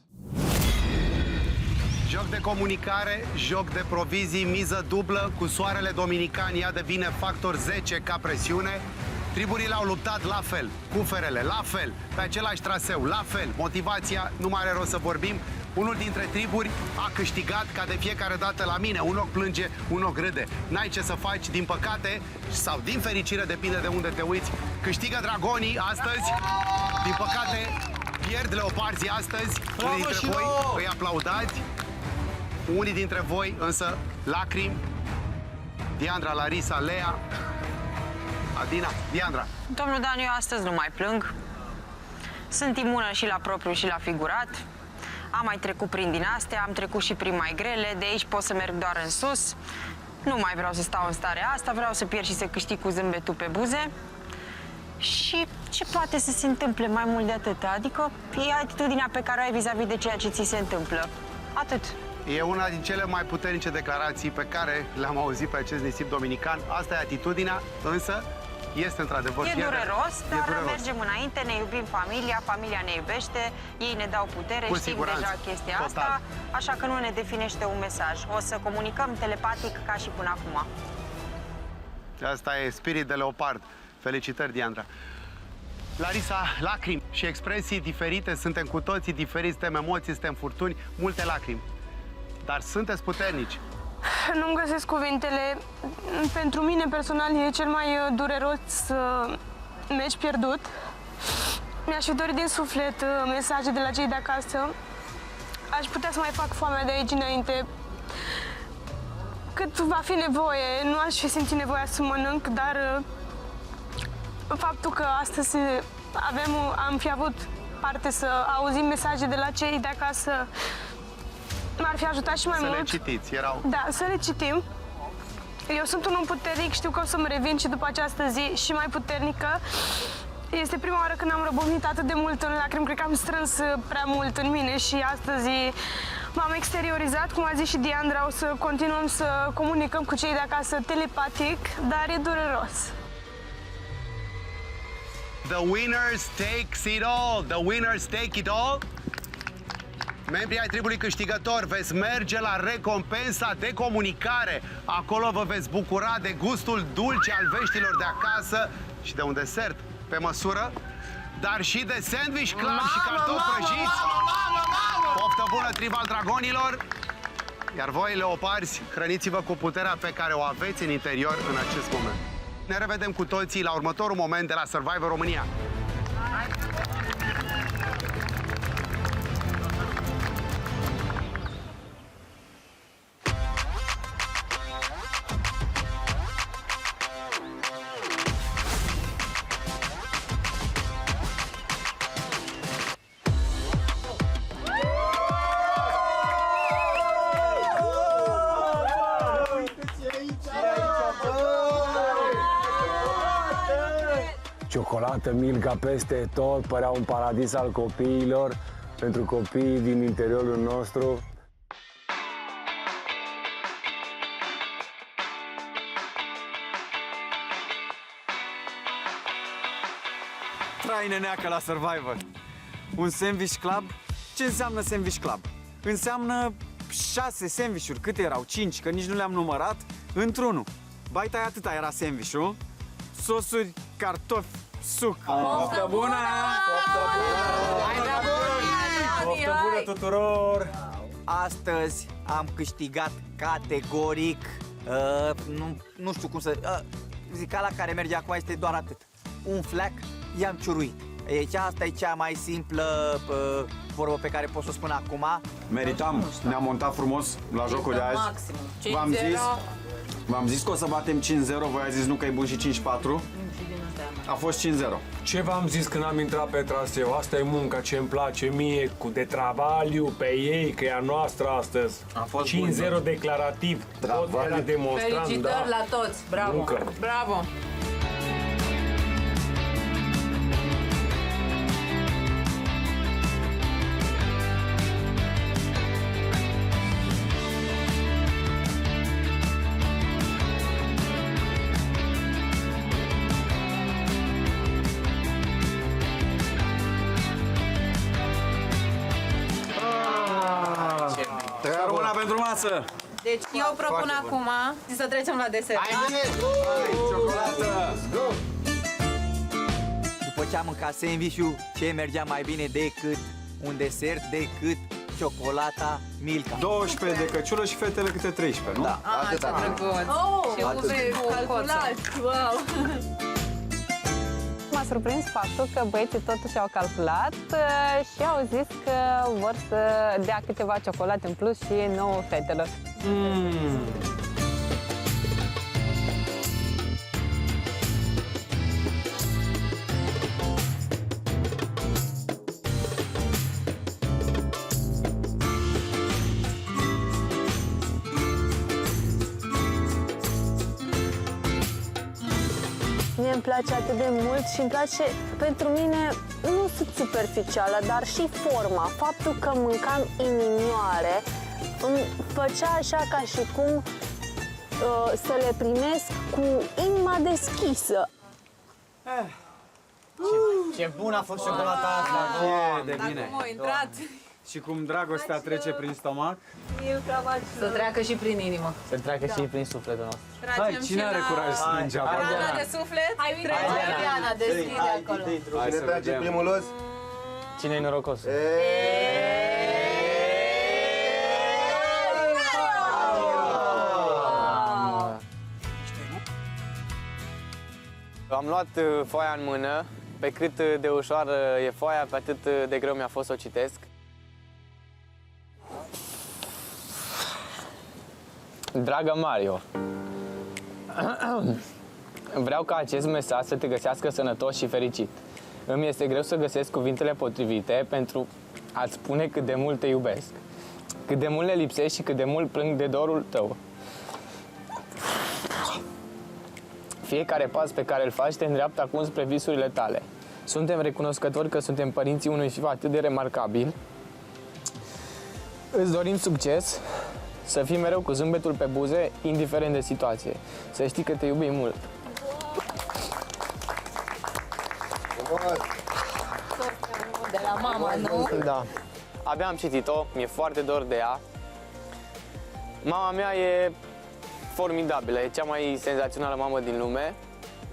Joc de comunicare, joc de provizii, miză dublă, cu soarele dominican ea devine factor 10 ca presiune. Triburile au luptat la fel, cuferele la fel, pe același traseu, la fel. Motivația, nu mai are rost să vorbim. Unul dintre triburi a câștigat ca de fiecare dată la mine. Un ochi plânge, un ochi râde. N-ai ce să faci, din păcate, sau din fericire, depinde de unde te uiți. Câștigă Dragonii astăzi. Din păcate, pierd Leoparzii astăzi. Unii dintre voi îi aplaudați. Unii dintre voi însă lacrimi. Diandra, Larisa, Lea, Adina, Diandra. Domnul Dan, eu astăzi nu mai plâng. Sunt imună și la propriu și la figurat. Am mai trecut prin din astea, am trecut și prin mai grele. De aici pot să merg doar în sus. Nu mai vreau să stau în starea asta, vreau să pierd și să câștig cu zâmbetul pe buze. Și ce poate să se întâmple mai mult de atât? Adică e atitudinea pe care o ai vis-a-vis de ceea ce ți se întâmplă. Atât. E una din cele mai puternice declarații pe care le-am auzit pe acest nisip dominican. Asta e atitudinea, însă este într-adevăr dureros, dar mergem înainte, ne iubim familia, familia ne iubește, ei ne dau putere, Cu știm siguranță. deja chestia Total. asta, așa că nu ne definește un mesaj. O să comunicăm telepatic ca și până acum. Asta e spirit de leopard. Felicitări, Diandra. Larisa, lacrimi și expresii diferite, suntem cu toții diferiți, suntem emoții, suntem furtuni, multe lacrimi. Dar sunteți puternici. Nu-mi găsesc cuvintele. Pentru mine personal e cel mai dureros meci pierdut. Mi-aș fi dorit din suflet mesaje de la cei de acasă. Aș putea să mai fac foamea de aici înainte. Cât va fi nevoie, nu aș fi simțit nevoia să mănânc, dar faptul că astăzi am fi avut parte să auzim mesaje de la cei de acasă m-ar fi ajutat și mai Să mult. le citiți, erau... Da, să le citim. Eu sunt un om puternic, știu că o să-mi revin și după această zi și mai puternică. Este prima oară când am răbovnit atât de mult în lacrimi, cred că am strâns prea mult în mine și astăzi m-am exteriorizat, cum a zis și Diandra, o să continuăm să comunicăm cu cei de acasă telepatic, dar e dureros. The winners takes it all! The winners take it all! Membrii ai tribului câștigător, veți merge la recompensa de comunicare. Acolo vă veți bucura de gustul dulce al veștilor de acasă și de un desert pe măsură, dar și de sandwich club și cartofi prăjiți. Poftă bună, trib al dragonilor! Iar voi, leoparzi, hrăniți-vă cu puterea pe care o aveți în interior în acest moment. Ne revedem cu toții la următorul moment de la Survivor România. Ciocolată Milka peste tot, părea un paradis al copiilor, pentru copiii din interiorul nostru. Trai neneacă la Survivor. Un sandwich club? Ce înseamnă sandwich club? Înseamnă 6 sandvișuri, câte erau? 5, că nici nu le-am numărat, într-unul. Baita atâta era sandvișul. Sosuri, cartofi, suc. Poftă bună! Poftă bună! Poftă bună tuturor! Astăzi am câștigat categoric, nu știu cum să... zicala care merge acum este doar atât. Un fleac i-am ciuruit. Deci asta e cea mai simplă vorbă pe care pot să o spun acum. Meritam, ne-am montat frumos la jocul de azi. V-am zis că o să batem 5-0, voi ați zis nu că e bun și 5-4. A fost 5-0. Ce v-am zis când am intrat pe traseu? Asta e munca ce îmi place mie, cu de travaliu pe ei, că e a noastră astăzi. 5-0 declarativ. Tot era demonstrant. Felicitări la toți, bravo! Muncă. Bravo! Una pentru masă! Deci eu propun acum să trecem la desert. Ciocolată! După ce am mâncat sandwich-ul, ce mergea mai bine decât un desert, decât ciocolata Milka. 12 de căciulă și fetele câte 13, nu? Da. Ce drăguț! Ce uve calculat! Wow! M-a surprins faptul că băieții totuși au calculat și au zis că vor să dea câteva ciocolate în plus și 9 fetelor. Mie îmi place atât de mult și îmi place, pentru mine, nu sunt superficială, dar și forma. Faptul că mâncam inimioare îmi făcea așa ca și cum să le primesc cu inima deschisă. Ce bun a fost ciocolata asta! E de bine. Cum a intrat? Și cum dragostea trece prin stomac. Să treacă și prin inimă. Să treacă și prin sufletul nostru. Hai, cine are curaj să strânge acolo? Rana de suflet? Hai, Diana, deschide acolo. Hai să Trage vedem. primul los. Cine-i norocos? Am luat foaia în mână, pe cât de ușoară e foaia, pe atât de greu mi-a fost să o citesc. Dragă Mario, vreau ca acest mesaj să te găsească sănătos și fericit. Îmi este greu să găsesc cuvintele potrivite pentru a-ți spune cât de mult te iubesc. Cât de mult le lipsești și cât de mult plâng de dorul tău. Fiecare pas pe care îl faci te îndreaptă acum spre visurile tale. Suntem recunoscători că suntem părinții unui fiu atât de remarcabil. Îți dorim succes, să fii mereu cu zâmbetul pe buze, indiferent de situație. Să știi că te iubim mult. De la mama, nu? Da. Abia am citit-o, mi-e foarte dor de ea. Mama mea e formidabilă, e cea mai senzațională mamă din lume.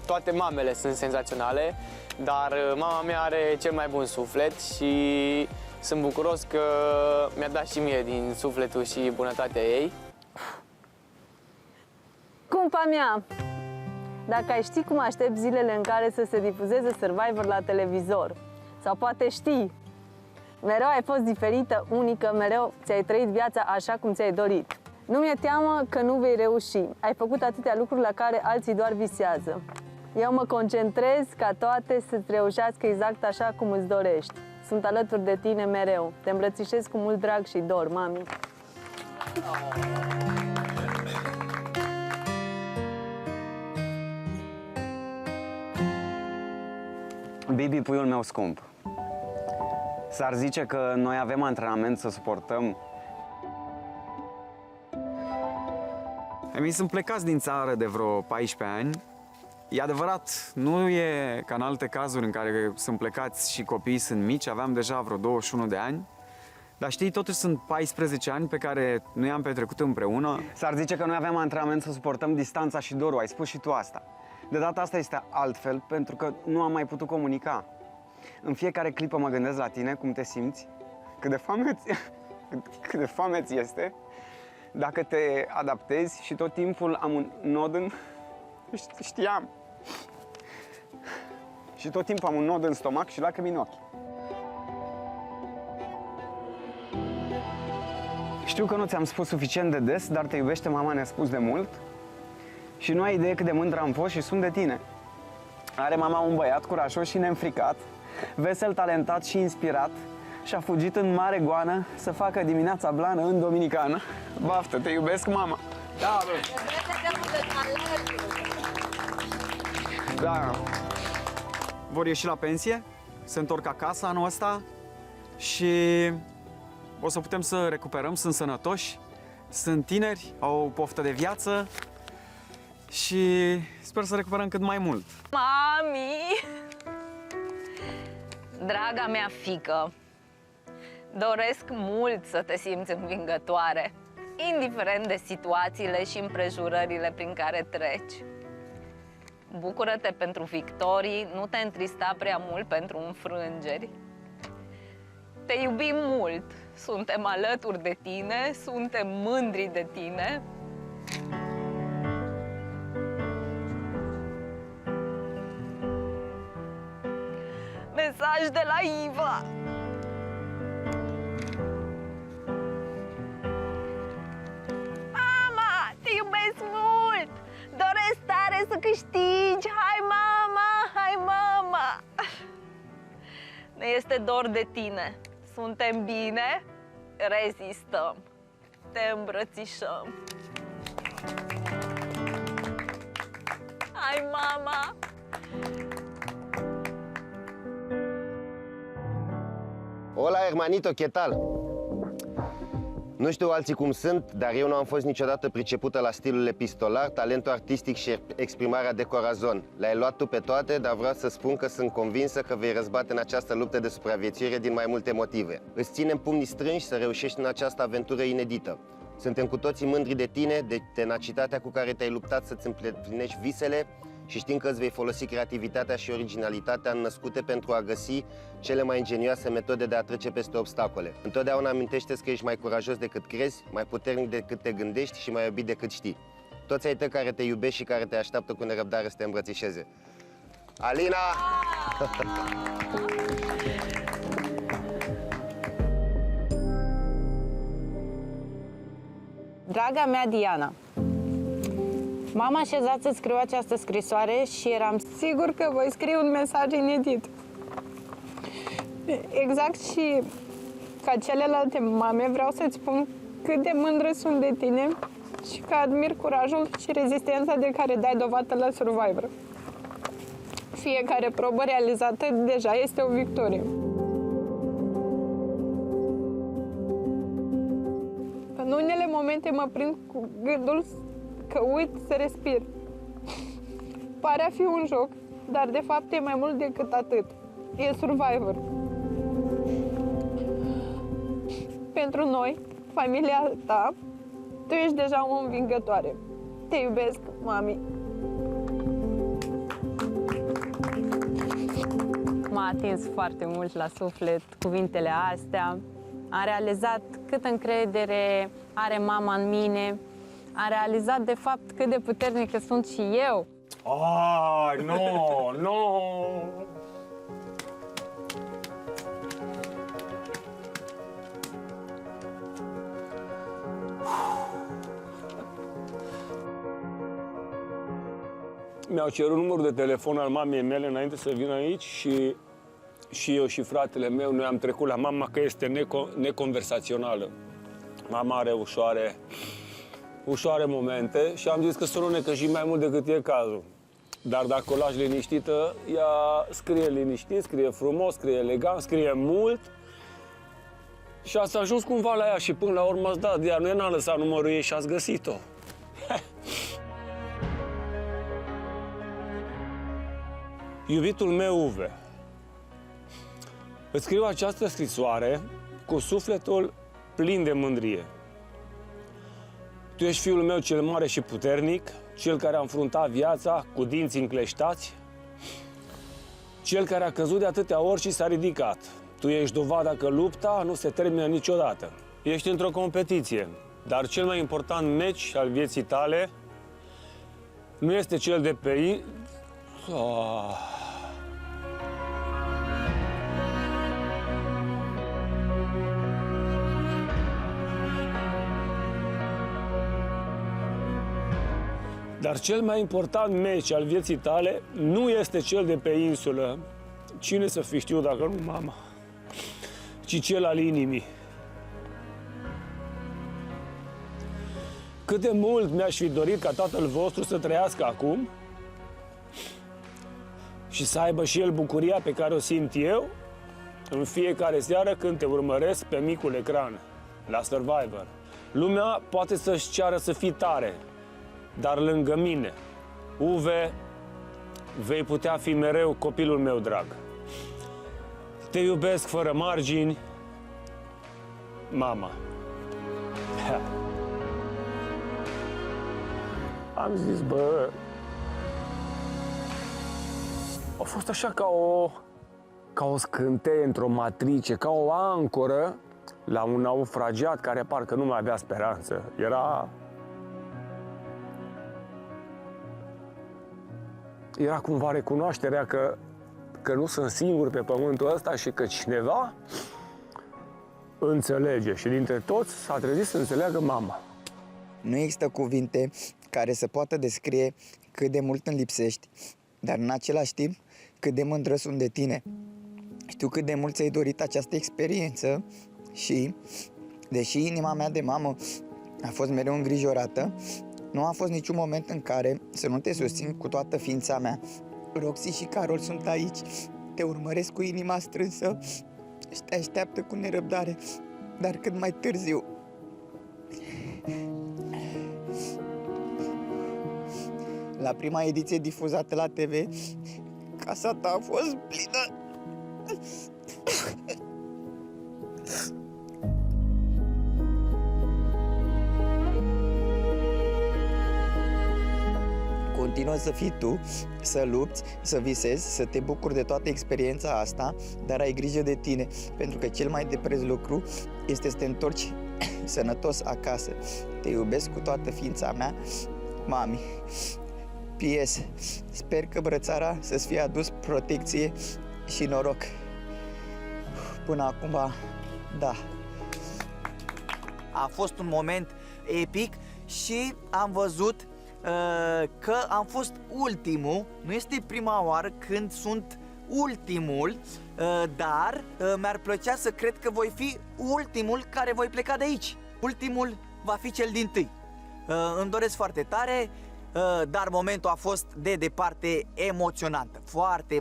Toate mamele sunt senzaționale, dar mama mea are cel mai bun suflet și sunt bucuros că mi-a dat și mie din sufletul și bunătatea ei. Cumpa mea, dacă ai ști cum aștept zilele în care să se difuzeze Survivor la televizor, sau poate știi, mereu ai fost diferită, unică, mereu ți-ai trăit viața așa cum ți-ai dorit. Nu mi-e teamă că nu vei reuși. Ai făcut atâtea lucruri la care alții doar visează. Eu mă concentrez ca toate să-ți reușească exact așa cum îți dorești. Sunt alături de tine mereu. Te îmbrățișez cu mult drag și dor, mami. Bibi, puiul meu scump, s-ar zice că noi avem antrenament să suportăm. Mi sunt plecați din țară de vreo 14 ani. E adevărat, nu e ca în alte cazuri în care sunt plecați și copiii sunt mici, aveam deja vreo 21 de ani. Dar știi, totuși sunt 14 ani pe care nu i-am petrecut împreună. S-ar zice că noi avem antrenament să suportăm distanța și dorul, ai spus și tu asta. De data asta este altfel, pentru că nu am mai putut comunica. În fiecare clipă mă gândesc la tine, cum te simți, cât de foame ți este, dacă te adaptezi și tot timpul am un nod în... Știam. Și tot timpul am un nod în stomac și lacrimi în ochi. Știu că nu ți-am spus suficient de des, dar te iubește mama, ne-a spus de mult. Și nu ai idee cât de mândră am fost și sunt de tine. Are mama un băiat curajos și neînfricat, vesel, talentat și inspirat, și a fugit în mare goană să facă dimineața blană în Dominicană. Baftă, te iubesc, mama! Da, bă! Da. Vor ieși la pensie, se întorc acasă anul ăsta și o să putem să recuperăm, sunt sănătoși, sunt tineri, au o poftă de viață și sper să recuperăm cât mai mult. Mami! Draga mea fiică, doresc mult să te simți învingătoare, indiferent de situațiile și împrejurările prin care treci. Bucură-te pentru victorii, nu te întrista prea mult pentru înfrângeri. Te iubim mult, suntem alături de tine, suntem mândri de tine. Mesaj de la Iva. Mama, te iubesc mult! Doresc tare să câștigi! Hai, mama! Hai, mama! Ne este dor de tine. Suntem bine? Rezistăm. Te îmbrățișăm. Hai, mama! Hola, hermanito, ¿qué tal? Nu știu alții cum sunt, dar eu nu am fost niciodată pricepută la stilul epistolar, talentul artistic și exprimarea de corazon. Le-ai luat tu pe toate, dar vreau să spun că sunt convinsă că vei răzbate în această luptă de supraviețuire din mai multe motive. Îți ținem pumnii strânși să reușești în această aventură inedită. Suntem cu toții mândri de tine, de tenacitatea cu care te-ai luptat să-ți împlinești visele și știm că îți vei folosi creativitatea și originalitatea născute pentru a găsi cele mai ingenioase metode de a trece peste obstacole. Întotdeauna amintește-ți că ești mai curajos decât crezi, mai puternic decât te gândești și mai iubit decât știi. Toți ai tăi care te iubesc și care te așteaptă cu nerăbdare să te îmbrățișeze. Alina! Draga mea Diana, m-am așezat să scriu această scrisoare și eram sigur că voi scrie un mesaj inedit. Exact și ca celelalte mame, vreau să-ți spun cât de mândră sunt de tine și că admir curajul și rezistența de care dai dovadă la Survivor. Fiecare probă realizată deja este o victorie. În unele momente mă prind cu gândul că uit să respir. Pare a fi un joc, dar de fapt e mai mult decât atât. E Survivor. Pentru noi, familia ta, tu ești deja o învingătoare. Te iubesc, mami. M-a atins foarte mult la suflet cuvintele astea. Am realizat cât încredere are mama în mine. Am realizat, de fapt, cât de puternică sunt și eu. Ah, nu! Mi-au cerut numărul de telefon al mamei mele înainte să vină aici și eu și fratele meu, noi am trecut la mama că este neconversațională. Mama are ușoare momente și am zis că să nu ne căjim mai mult decât e cazul. Dar dacă o lași liniștită, ea scrie liniștit, scrie frumos, scrie elegant, scrie mult. Și ați ajuns cumva la ea și până la urmă ați dat de ea. Nu n-a lăsat numărul ei și ați găsit-o. Iubitul meu, Uve, îți scriu această scrisoare cu sufletul plin de mândrie. Tu ești fiul meu cel mare și puternic, cel care a înfruntat viața cu dinții încleștați, cel care a căzut de atâtea ori și s-a ridicat. Tu ești dovada că lupta nu se termină niciodată. Ești într-o competiție, dar cel mai important meci al vieții tale nu este cel de pe... Dar cel mai important meci al vieții tale nu este cel de pe insulă, cine să fi știut dacă nu mama, ci cel al inimii. Cât de mult mi-aș fi dorit ca tatăl vostru să trăiască acum și să aibă și el bucuria pe care o simt eu în fiecare seară când te urmăresc pe micul ecran, la Survivor. Lumea poate să-și ceară să fii tare, dar lângă mine, Uve, vei putea fi mereu copilul meu drag. Te iubesc fără margini, mama. Am zis, bă, a fost așa ca o scânteie într-o matrice, ca o ancoră la un naufragiat care parcă nu mai avea speranță. Era cumva recunoașterea că nu sunt singur pe pământul ăsta și că cineva înțelege. Și dintre toți s-a trezit să înțeleagă mama. Nu există cuvinte care să poată descrie cât de mult îmi lipsești, dar în același timp cât de mândră sunt de tine. Știu cât de mult ți-ai dorit această experiență și, deși inima mea de mamă a fost mereu îngrijorată, nu a fost niciun moment în care să nu te susțin cu toată ființa mea. Roxy și Carol sunt aici, te urmăresc cu inima strânsă și te așteaptă cu nerăbdare, dar cât mai târziu. La prima ediție difuzată la TV, casa ta a fost plină. Continuă să fii tu, să lupți, să visezi, să te bucuri de toată experiența asta, dar ai grijă de tine, pentru că cel mai de preț lucru este să te întorci sănătos acasă. Te iubesc cu toată ființa mea, mami. P.S. Sper că brățara să-ți fie adus protecție și noroc. Până acum, da. A fost un moment epic și am văzut că am fost ultimul. Nu este prima oară când sunt ultimul, dar mi-ar plăcea să cred că voi fi ultimul care voi pleca de aici. ultimul va fi cel dintâi. Îmi doresc foarte tare, dar momentul a fost de departe emoționant. Foarte,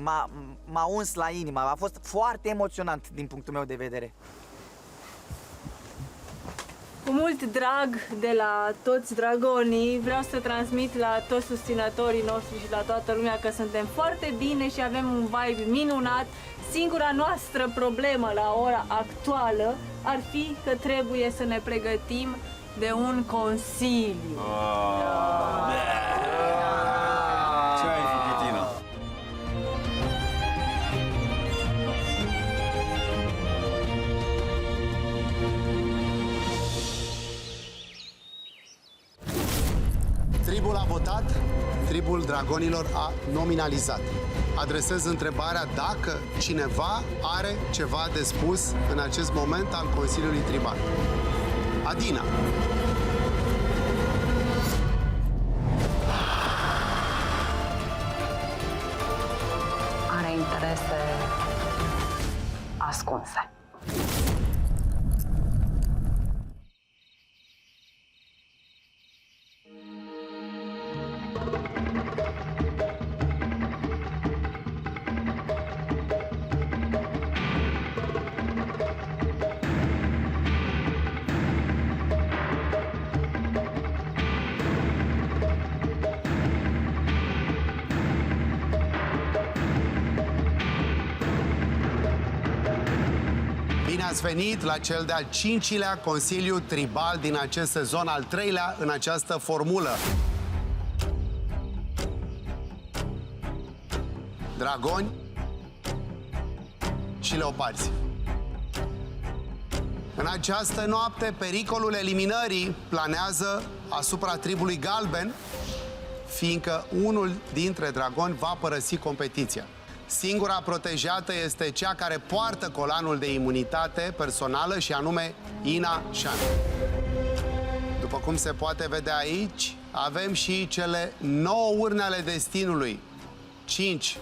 m-a uns la inimă, a fost foarte emoționant din punctul meu de vedere. Cu mult drag de la toți dragonii, vreau să transmit la toți susținătorii noștri și la toată lumea că suntem foarte bine și avem un vibe minunat. Singura noastră problemă la ora actuală ar fi că trebuie să ne pregătim de un consiliu. Ce ai făcut, Tina? Tribul a votat, tribul dragonilor a nominalizat. Adresez întrebarea dacă cineva are ceva de spus în acest moment al Consiliului Tribal. Adina. Are interese ascunse. Bine ați venit la cel de-al 5-lea Consiliu Tribal din acest sezon, al 3-lea în această formulă. Dragoni și leoparzi. În această noapte, pericolul eliminării planează asupra tribului galben, fiindcă unul dintre dragoni va părăsi competiția. Singura protejată este cea care poartă colanul de imunitate personală și anume Ina Shan. După cum se poate vedea aici, avem și cele 9 urne ale destinului. 5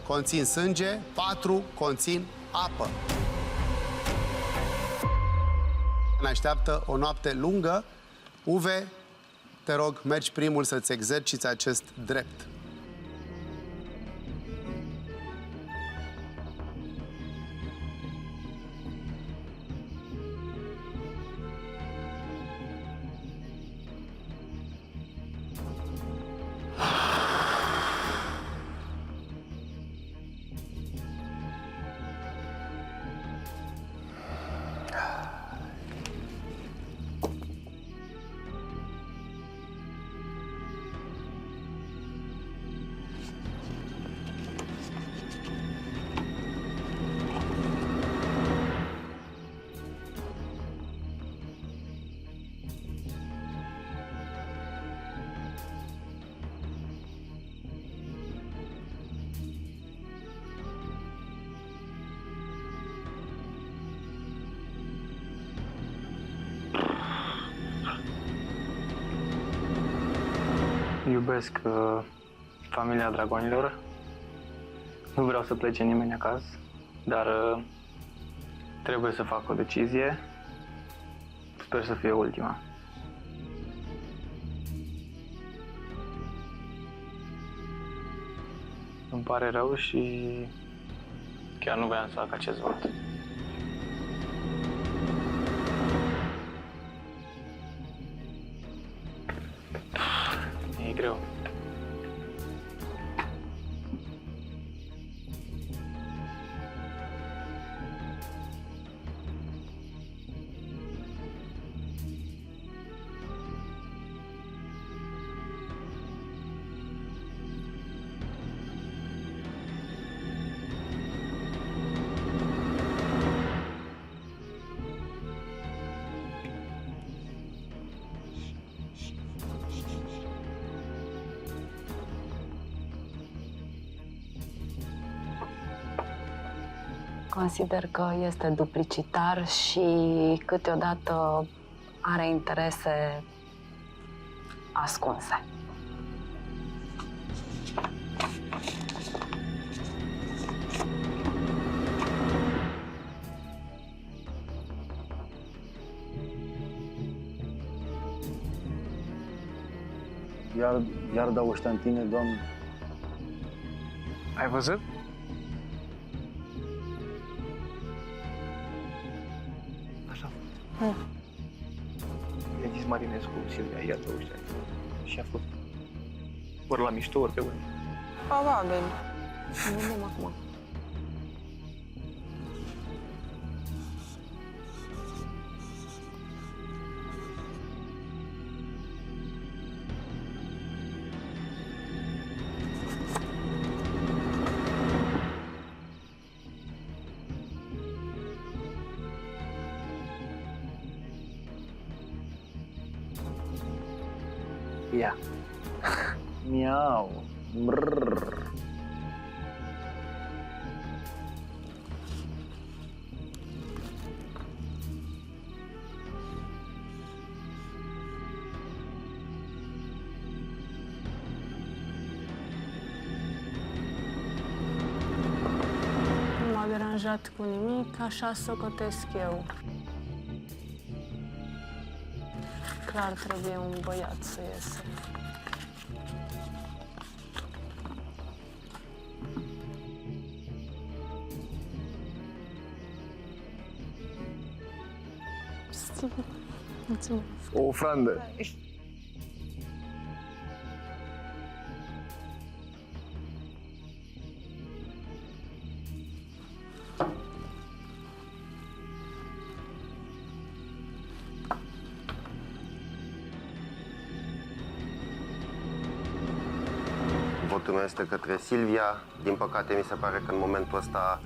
conțin sânge, 4 conțin apă. Ne așteaptă o noapte lungă. Uwe, te rog, mergi primul să-ți exerciți acest drept. Iubesc familia dragonilor. Nu vreau să plece nimeni acasă, dar trebuie să fac o decizie. Sper să fie ultima. Îmi pare rău și chiar nu voiam să fac acest vot. E greu. Consider că este duplicitar și câteodată are interese ascunse. Iar dau ăștia în tine, Doamne. Ai văzut? Așa. I-a zis Marinescu, Silvia, ia dă ăștia. Și a fost ori la mișto, ori pe unde. Probabil. Nu vedem acum. Ia. Miau. Brrr. Nu m-a deranjat cu nimic, așa socotesc eu. Clar trebuie un băiat să iese. Mulțumesc. O ofrandă. Votul meu este către Silvia. Din păcate, mi se pare că în momentul ăsta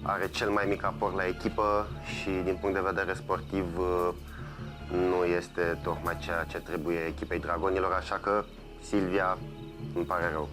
are cel mai mic aport la echipă și din punct de vedere sportiv nu este tocmai ceea ce trebuie echipei Dragonilor, așa că Silvia, îmi pare rău.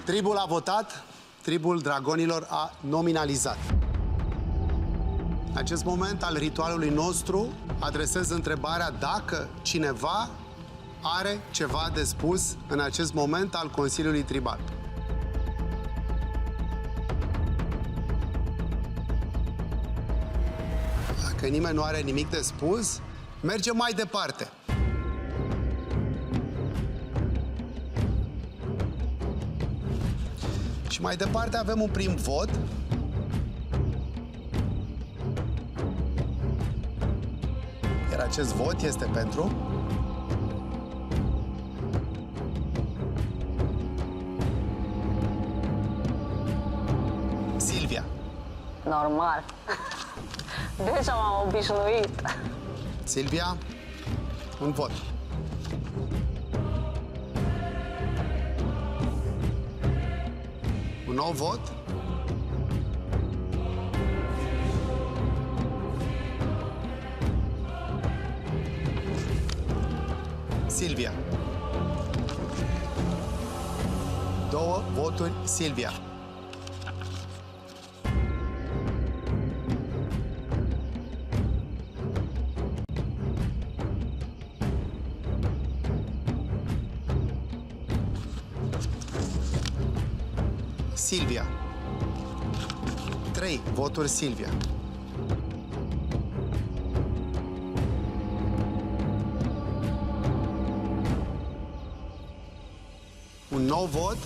Tribul a votat, tribul Dragonilor a nominalizat. În acest moment al ritualului nostru adresez întrebarea dacă cineva are ceva de spus în acest moment al Consiliului Tribal. Dacă nimeni nu are nimic de spus, mergem mai departe. Și mai departe avem un prim vot. Iar acest vot este pentru Silvia. Normal. Deja m-am obișnuit. Silvia, un vot. Un nou vot. Silvia. 2 voturi, Silvia. Silvia. 3 voturi Silvia. Un nou vot.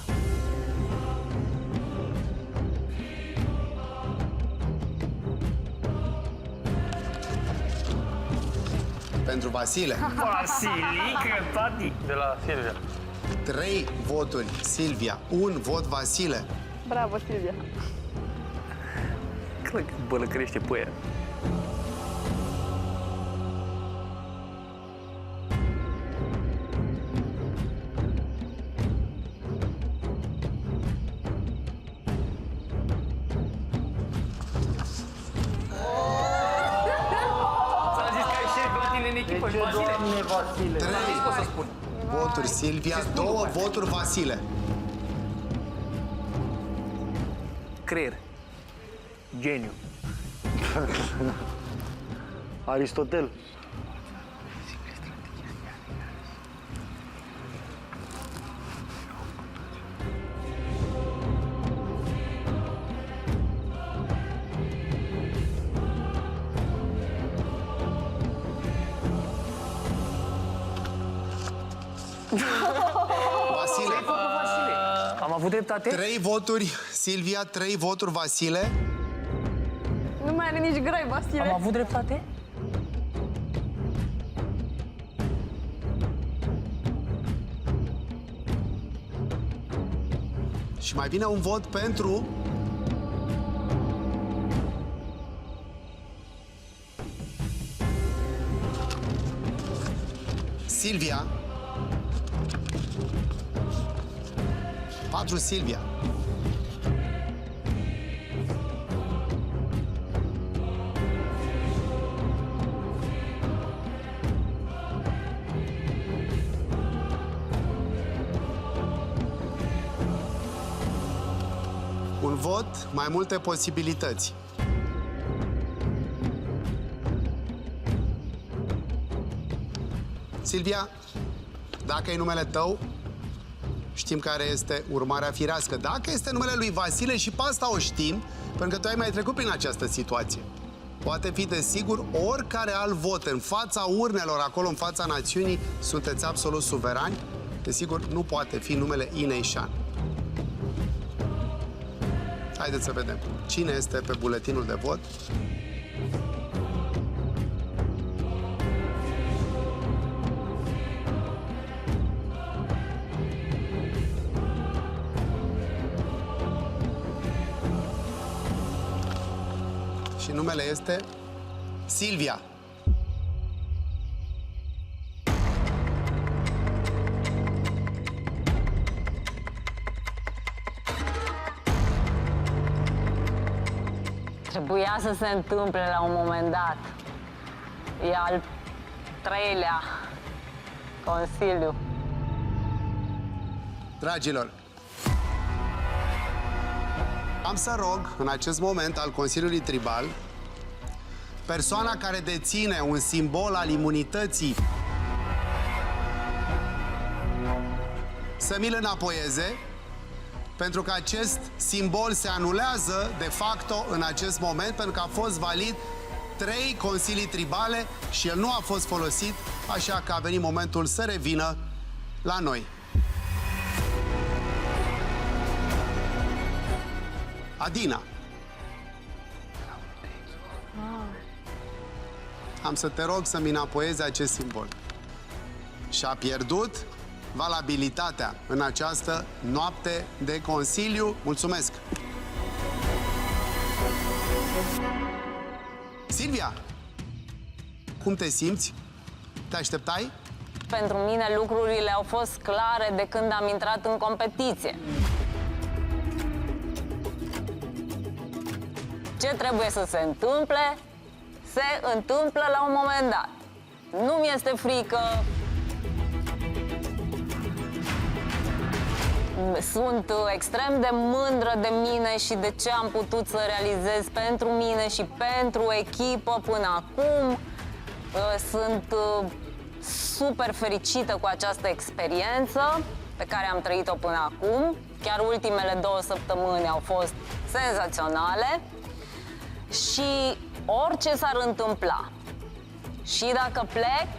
Pentru Vasile. Vasilică, tati! De la Silvia. 3 voturi Silvia, 1 vot Vasile. Bravo, Silvia! Cred că bălăcrește pe aia. Ți-am zis că ai șef la tine în echipă, Vasile. 3 voturi Silvia, 2 voturi Vasile. Creier. Geniu. Aristotel. Vasile. Am avut dreptate? 3 voturi Silvia, 3 voturi Vasile. Nu mai are nici grai, Vasile. Am avut dreptate? Și mai vine un vot pentru Silvia. 4 Silvia. Un vot, mai multe posibilități. Silvia, dacă e numele tău, știm care este urmarea firească. Dacă este numele lui Vasile, și pe asta o știm, pentru că tu ai mai trecut prin această situație. Poate fi de sigur oricare alt vot în fața urnelor, acolo în fața națiunii, sunteți absolut suverani. Desigur, nu poate fi numele Ineișan. Haideți să vedem cine este pe buletinul de vot. Și numele este Silvia. Trebuia să se întâmple la un moment dat. E al 3-lea Consiliu. Dragilor, am să rog în acest moment al Consiliului Tribal persoana care deține un simbol al imunității să mi-l înapoieze, pentru că acest simbol se anulează de facto în acest moment, pentru că a fost valid 3 consilii tribale și el nu a fost folosit, așa că a venit momentul să revină la noi. Adina, am să te rog să-mi înapoiezi acest simbol. Și-a pierdut valabilitatea în această noapte de Consiliu. Mulțumesc! Silvia, cum te simți? Te așteptai? Pentru mine lucrurile au fost clare de când am intrat în competiție. Ce trebuie să se întâmple, se întâmplă la un moment dat. Nu mi este frică. Sunt extrem de mândră de mine și de ce am putut să realizez pentru mine și pentru echipă până acum. Sunt super fericită cu această experiență pe care am trăit-o până acum. Chiar ultimele 2 săptămâni au fost senzaționale și orice s-ar întâmpla, și dacă plec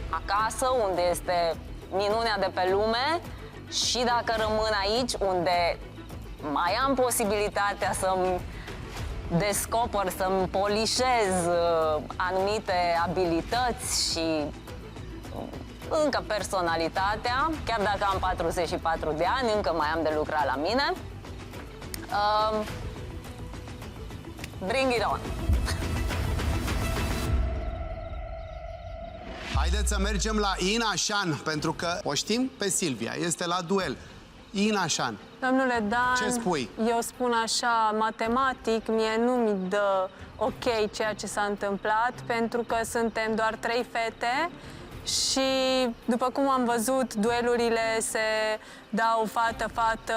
acasă, unde este minunea de pe lume, și dacă rămân aici, unde mai am posibilitatea să-mi descoper, să-mi polișez anumite abilități și încă personalitatea, chiar dacă am 44 de ani, încă mai am de lucrat la mine. Bring it on! Haideți să mergem la Ina Șan, pentru că o știm pe Silvia, este la duel. Ina Șan. Domnule Dan, Ce spui? Eu spun așa, matematic, mie nu mi dă ok ceea ce s-a întâmplat, pentru că suntem doar 3 fete și, după cum am văzut, duelurile se dau fată-fată,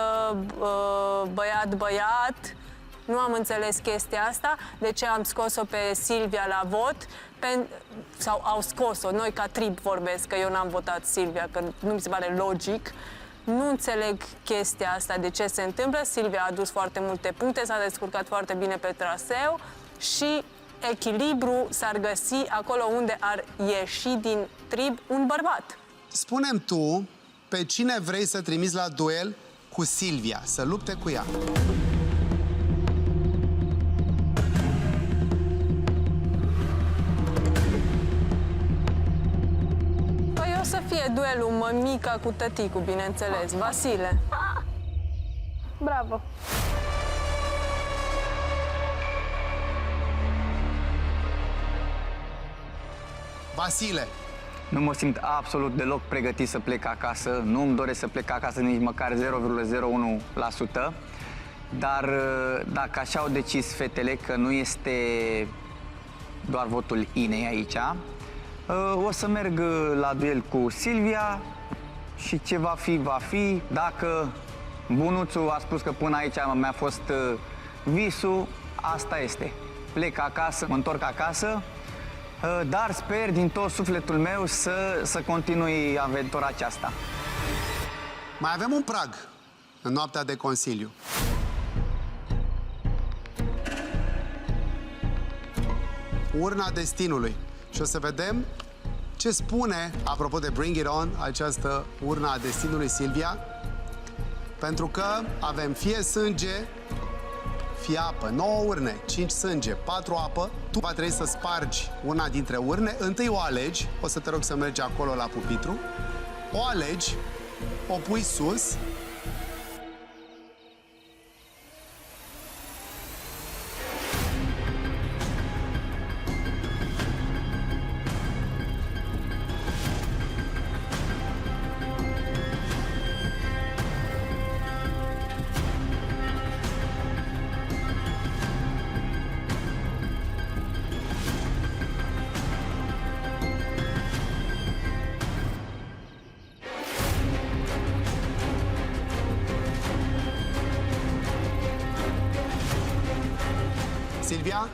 băiat-băiat. Nu am înțeles chestia asta, de ce am scos-o pe Silvia la vot, sau au scos-o, noi ca trib vorbesc, că eu n-am votat Silvia, că nu mi se pare logic. Nu înțeleg chestia asta, de ce se întâmplă. Silvia a adus foarte multe puncte, s-a descurcat foarte bine pe traseu și echilibru s-ar găsi acolo unde ar ieși din trib un bărbat. Spune-mi tu pe cine vrei să trimiți la duel cu Silvia, să lupte cu ea. Păi o să fie duelul mămica cu tăticul, bineînțeles. Vasile. Bravo! Vasile. Nu mă simt absolut deloc pregătit să plec acasă. Nu îmi doresc să plec acasă nici măcar 0,01%. Dar dacă așa au decis fetele, că nu este doar votul Inei aici, o să merg la duel cu Silvia și ce va fi, va fi. Dacă bunuțul a spus că până aici mi-a fost visul, asta este. Plec acasă, mă întorc acasă, dar sper din tot sufletul meu să continui aventura aceasta. Mai avem un prag în noaptea de Consiliu. Urna destinului. Și o să vedem ce spune, apropo de Bring It On, această urna a destinului, Silvia. Pentru că avem fie sânge, fie apă. 9 urne, 5 sânge, 4 apă. Tu va trebui să spargi una dintre urne. Întâi o alegi, o să te rog să mergi acolo la pupitru. O alegi, o pui sus. Silvia,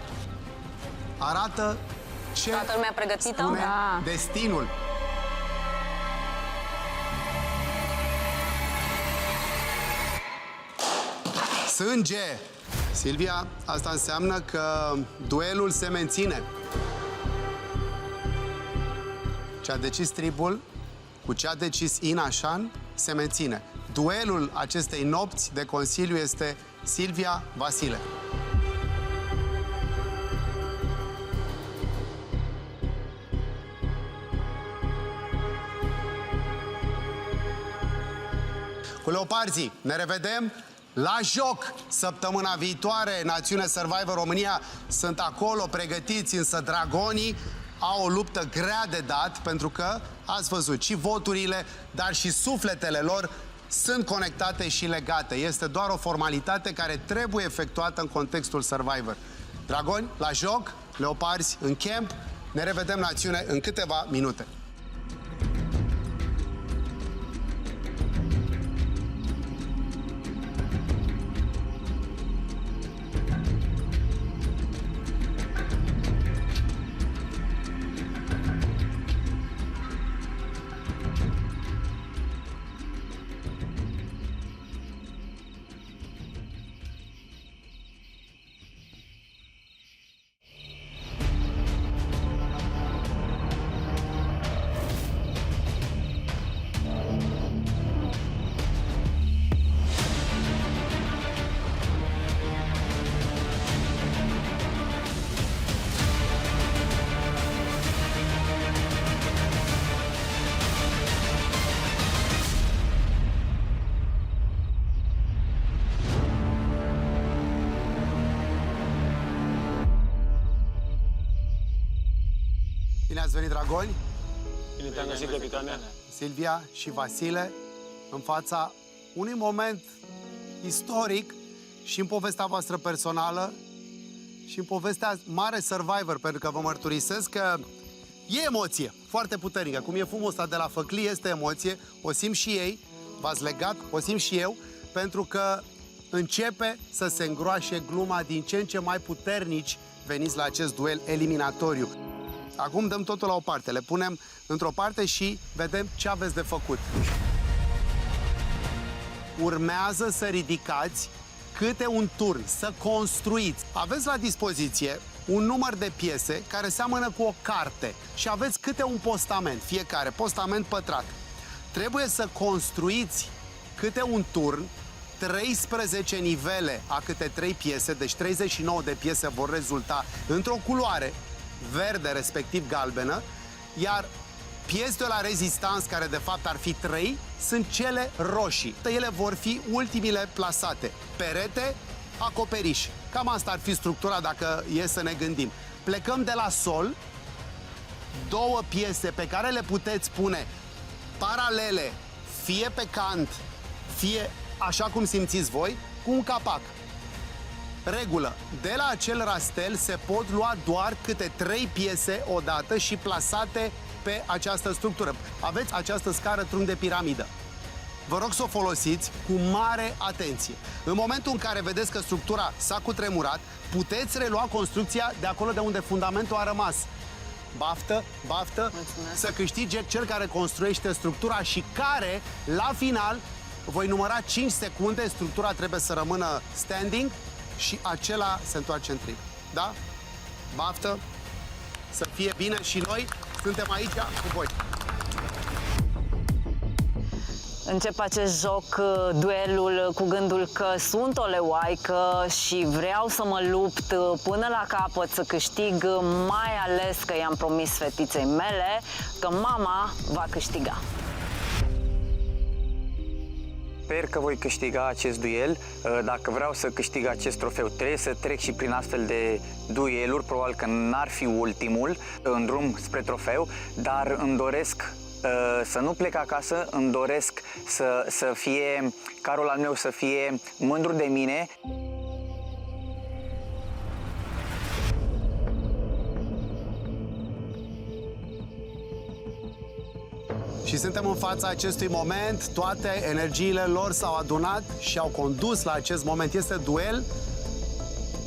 arată ce Toată lumea pregătită? spune Da. destinul. Sânge! Silvia, asta înseamnă că duelul se menține. Ce a decis tribul cu ce a decis Ina Șan se menține. Duelul acestei nopți de Consiliu este Silvia-Vasile. Cu Leoparzii ne revedem la joc săptămâna viitoare. Națiune Survivor România sunt acolo pregătiți, însă dragonii au o luptă grea de dat, pentru că ați văzut și voturile, dar și sufletele lor sunt conectate și legate. Este doar o formalitate care trebuie efectuată în contextul Survivor. Dragoni, la joc, Leoparzi în camp. Ne revedem, Națiune, în câteva minute. Bine ați venit, dragoni! Bine te-am găsit, capitane. Silvia și Vasile, în fața unui moment istoric și în povestea voastră personală și în povestea mare Survivor, pentru că vă mărturisesc că e emoție foarte puternică. Cum e fumul ăsta de la făclie, este emoție, o simt și ei, v-ați legat, o simt și eu, pentru că începe să se îngroașe gluma din ce în ce mai puternici veniți la acest duel eliminatoriu. Acum dăm totul la o parte, le punem într-o parte și vedem ce aveți de făcut. Urmează să ridicați câte un turn, să construiți. Aveți la dispoziție un număr de piese care seamănă cu o carte și aveți câte un postament, fiecare postament pătrat. Trebuie să construiți câte un turn, 13 nivele a câte 3 piese, deci 39 de piese vor rezulta într-o culoare verde, respectiv galbenă, iar piesele la rezistanță, care de fapt ar fi 3, sunt cele roșii. Ele vor fi ultimile plasate. Perete, acoperiș. Cam asta ar fi structura dacă e să ne gândim. Plecăm de la sol, 2 piese pe care le puteți pune paralele, fie pe cant, fie așa cum simțiți voi, cu un capac. Regulă. De la acel rastel se pot lua doar câte 3 piese odată și plasate pe această structură. Aveți această scară trunchi de piramidă. Vă rog să o folosiți cu mare atenție. În momentul în care vedeți că structura s-a cutremurat, puteți relua construcția de acolo de unde fundamentul a rămas. Baftă, baftă, mulțumesc, să câștige cel care construiește structura și care, la final, voi număra 5 secunde, structura trebuie să rămână standing și acela se întoarce în trib. Da? Baftă, să fie bine și noi suntem aici cu voi. Încep acest joc, duelul, cu gândul că sunt o leoaică și vreau să mă lupt până la capăt să câștig, mai ales că i-am promis fetiței mele că mama va câștiga. Sper că voi câștiga acest duel. Dacă vreau să câștig acest trofeu, trebuie să trec și prin astfel de dueluri. Probabil că n-ar fi ultimul în drum spre trofeu, dar îmi doresc să nu plec acasă, îmi doresc să fie carul al meu, să fie mândru de mine. Și suntem în fața acestui moment, toate energiile lor s-au adunat și au condus la acest moment. Este duel.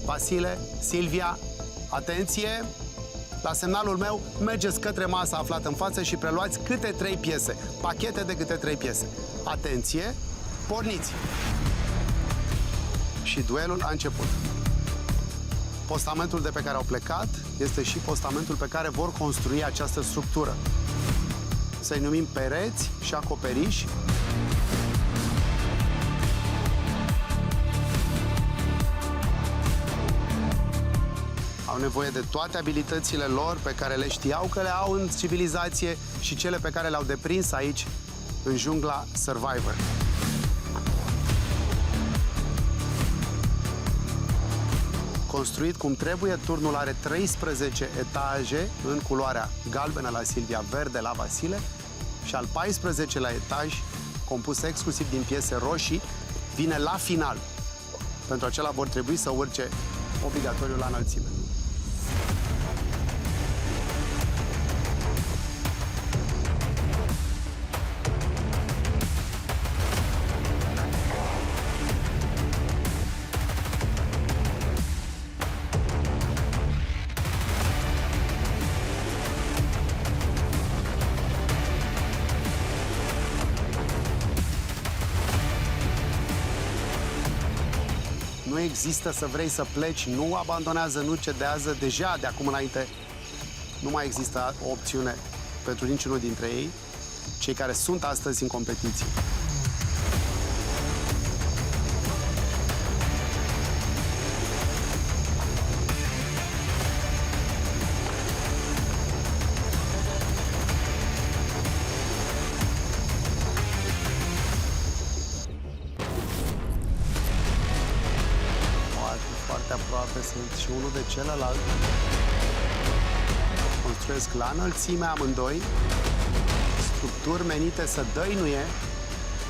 Vasile, Silvia, atenție! La semnalul meu, mergeți către masa aflată în față și preluați câte 3 piese, pachete de câte 3 piese. Atenție, porniți! Și duelul a început. Postamentul de pe care au plecat este și postamentul pe care vor construi această structură. Să-i numim pereți și acoperiș. Au nevoie de toate abilitățile lor pe care le știau că le au în civilizație și cele pe care le-au deprins aici, în jungla Survivor. Construit cum trebuie, turnul are 13 etaje în culoarea galbenă la Silvia, verde la Vasile și al 14-lea etaj, compus exclusiv din piese roșii, vine la final. Pentru acela vor trebui să urce obligatoriu la înălțime. Nu există să vrei să pleci, nu abandonează, nu cedează. Deja de acum înainte nu mai există o opțiune pentru niciunul dintre ei, cei care sunt astăzi în competiție. Foarte aproape sunt și unul de celălalt. Construiesc la înălțime amândoi structuri menite să dăinuie.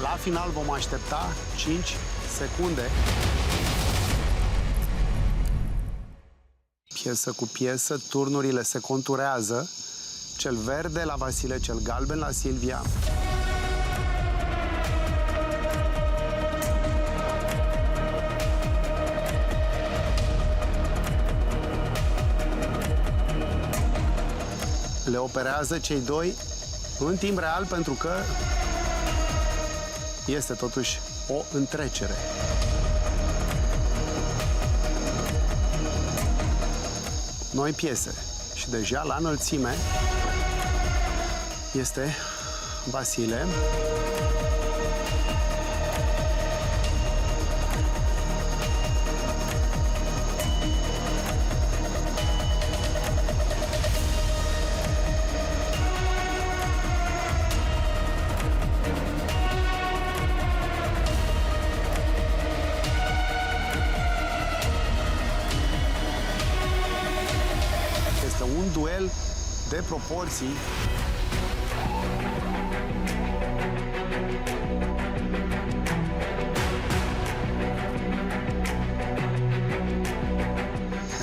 La final vom aștepta 5 secunde. Piesă cu piesă, turnurile se conturează. Cel verde la Vasile, cel galben la Silvia. Le operează cei doi în timp real pentru că este totuși o întrecere. Noi piese și deja la înălțime este Vasile. Este un duel de proporții.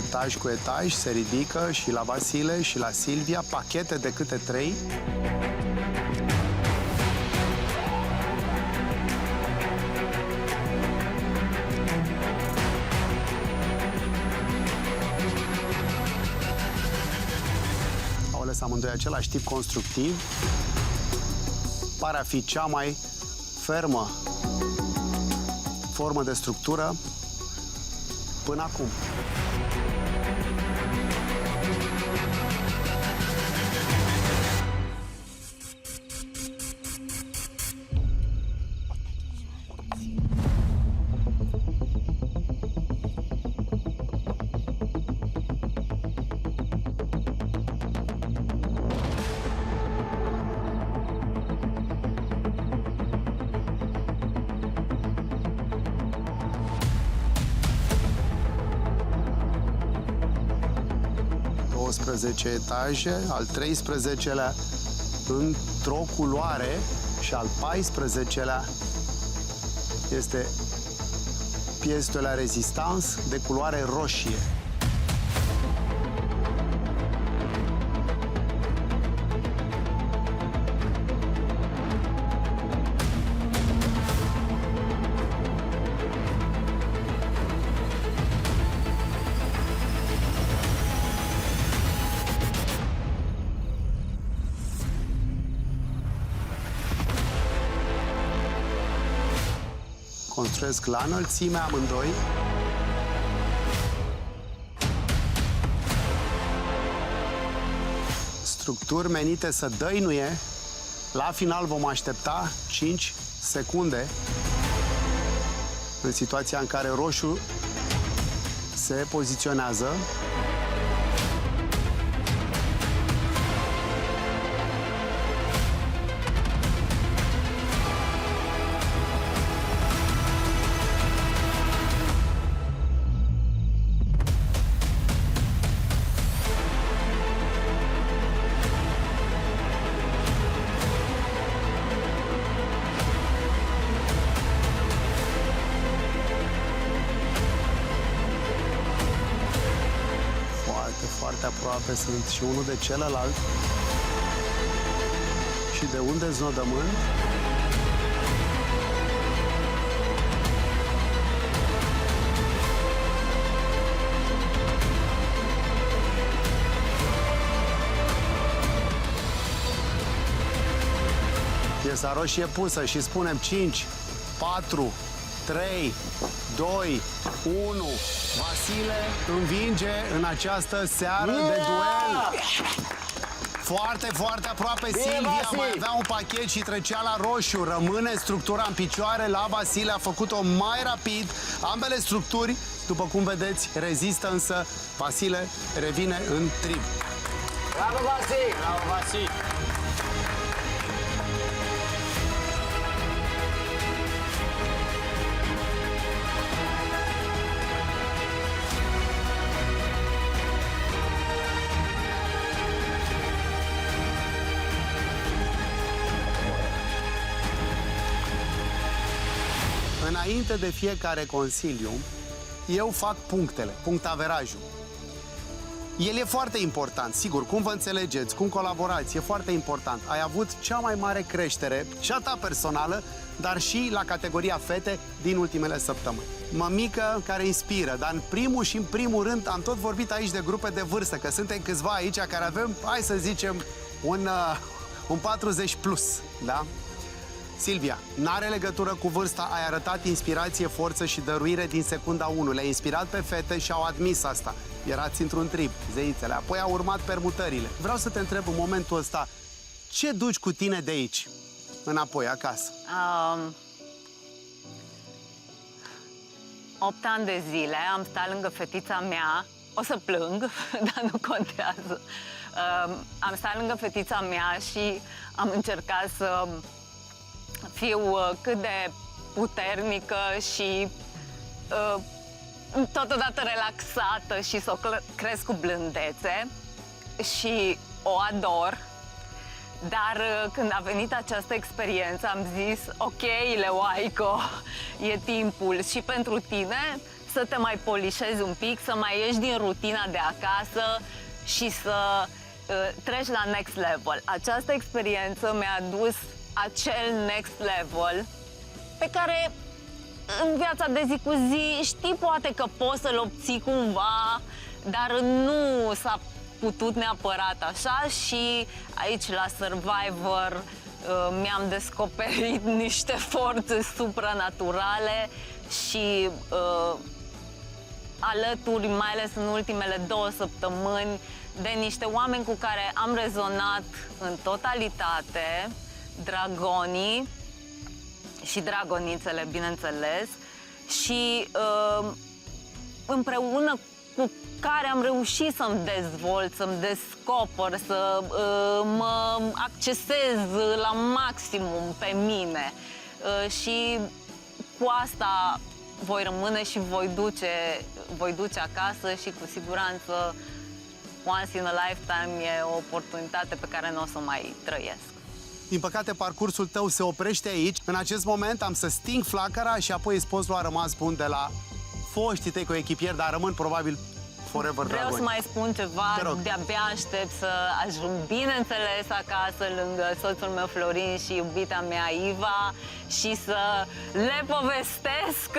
Etaj cu etaj se ridică și la Vasile și la Silvia pachete de câte 3. Au ales amândoi același tip constructiv. Pare a fi cea mai fermă formă de structură până acum. Etaje, al 13-lea într-o culoare și al 14-lea este pièce de la Résistance de culoare roșie. Construiesc la înălțime amândoi. Structuri menite să dăinuie. La final vom aștepta 5 secunde în situația în care roșu se poziționează. Foarte aproape sunt și unul de celălalt. Și de unde znodământ? Piesa roșie pusă și spunem 5, 4, 3, 2, 1. Vasile învinge în această seară de duel. Foarte, foarte aproape. Silvia mai avea un pachet și trecea la roșu. Rămâne structura în picioare. La Vasile a făcut-o mai rapid. Ambele structuri, după cum vedeți, rezistă, însă Vasile revine în trib. Bravo, Vasi! Bravo, Vasi! înainte de fiecare consiliu, eu fac punctele, punctaverajul. El e foarte important, sigur, cum vă înțelegeți, cum colaborați, e foarte important. Ai avut cea mai mare creștere, și a ta personală, dar și la categoria fete din ultimele săptămâni. Mămică care inspiră, dar în primul și în primul rând am tot vorbit aici de grupe de vârstă, că suntem câțiva aici care avem, hai să zicem, un 40 plus, da? Silvia, n-are legătură cu vârsta, ai arătat inspirație, forță și dăruire din secunda 1. Le-ai inspirat pe fete și au admis asta. Erați într-un trip, zeițele, apoi au urmat permutările. Vreau să te întreb în momentul ăsta, ce duci cu tine de aici, înapoi, acasă? 8 ani de zile am stat lângă fetița mea, o să plâng, dar nu contează. Am stat lângă fetița mea și am încercat să fiu cât de puternică și totodată relaxată și să o cresc cu blândețe și o ador. Dar când a venit această experiență am zis, ok, Leoaico, e timpul și pentru tine să te mai polișezi un pic, să mai ieși din rutina de acasă și să treci la next level. Această experiență mi-a dus acel next level pe care în viața de zi cu zi știi poate că poți să-l obții cumva, dar nu s-a putut neapărat așa și aici la Survivor mi-am descoperit niște forțe supranaturale și alături, mai ales în ultimele 2 săptămâni, de niște oameni cu care am rezonat în totalitate, dragonii și dragonițele, bineînțeles, și împreună cu care am reușit să-mi dezvolt, să-mi descoper, să mă accesez la maximum pe mine. Și cu asta voi rămâne și voi duce acasă și cu siguranță once in a lifetime e o oportunitate pe care nu o să mai trăiesc. Din păcate, parcursul tău se oprește aici. În acest moment am să sting flacăra și apoi îți poți lua rămas bun de la foștii tăi coechipieri, dar rămân probabil forever Vreau dragoni. să mai spun ceva, de-abia aștept să ajung bineînțeles acasă lângă soțul meu Florin și iubita mea Iva și să le povestesc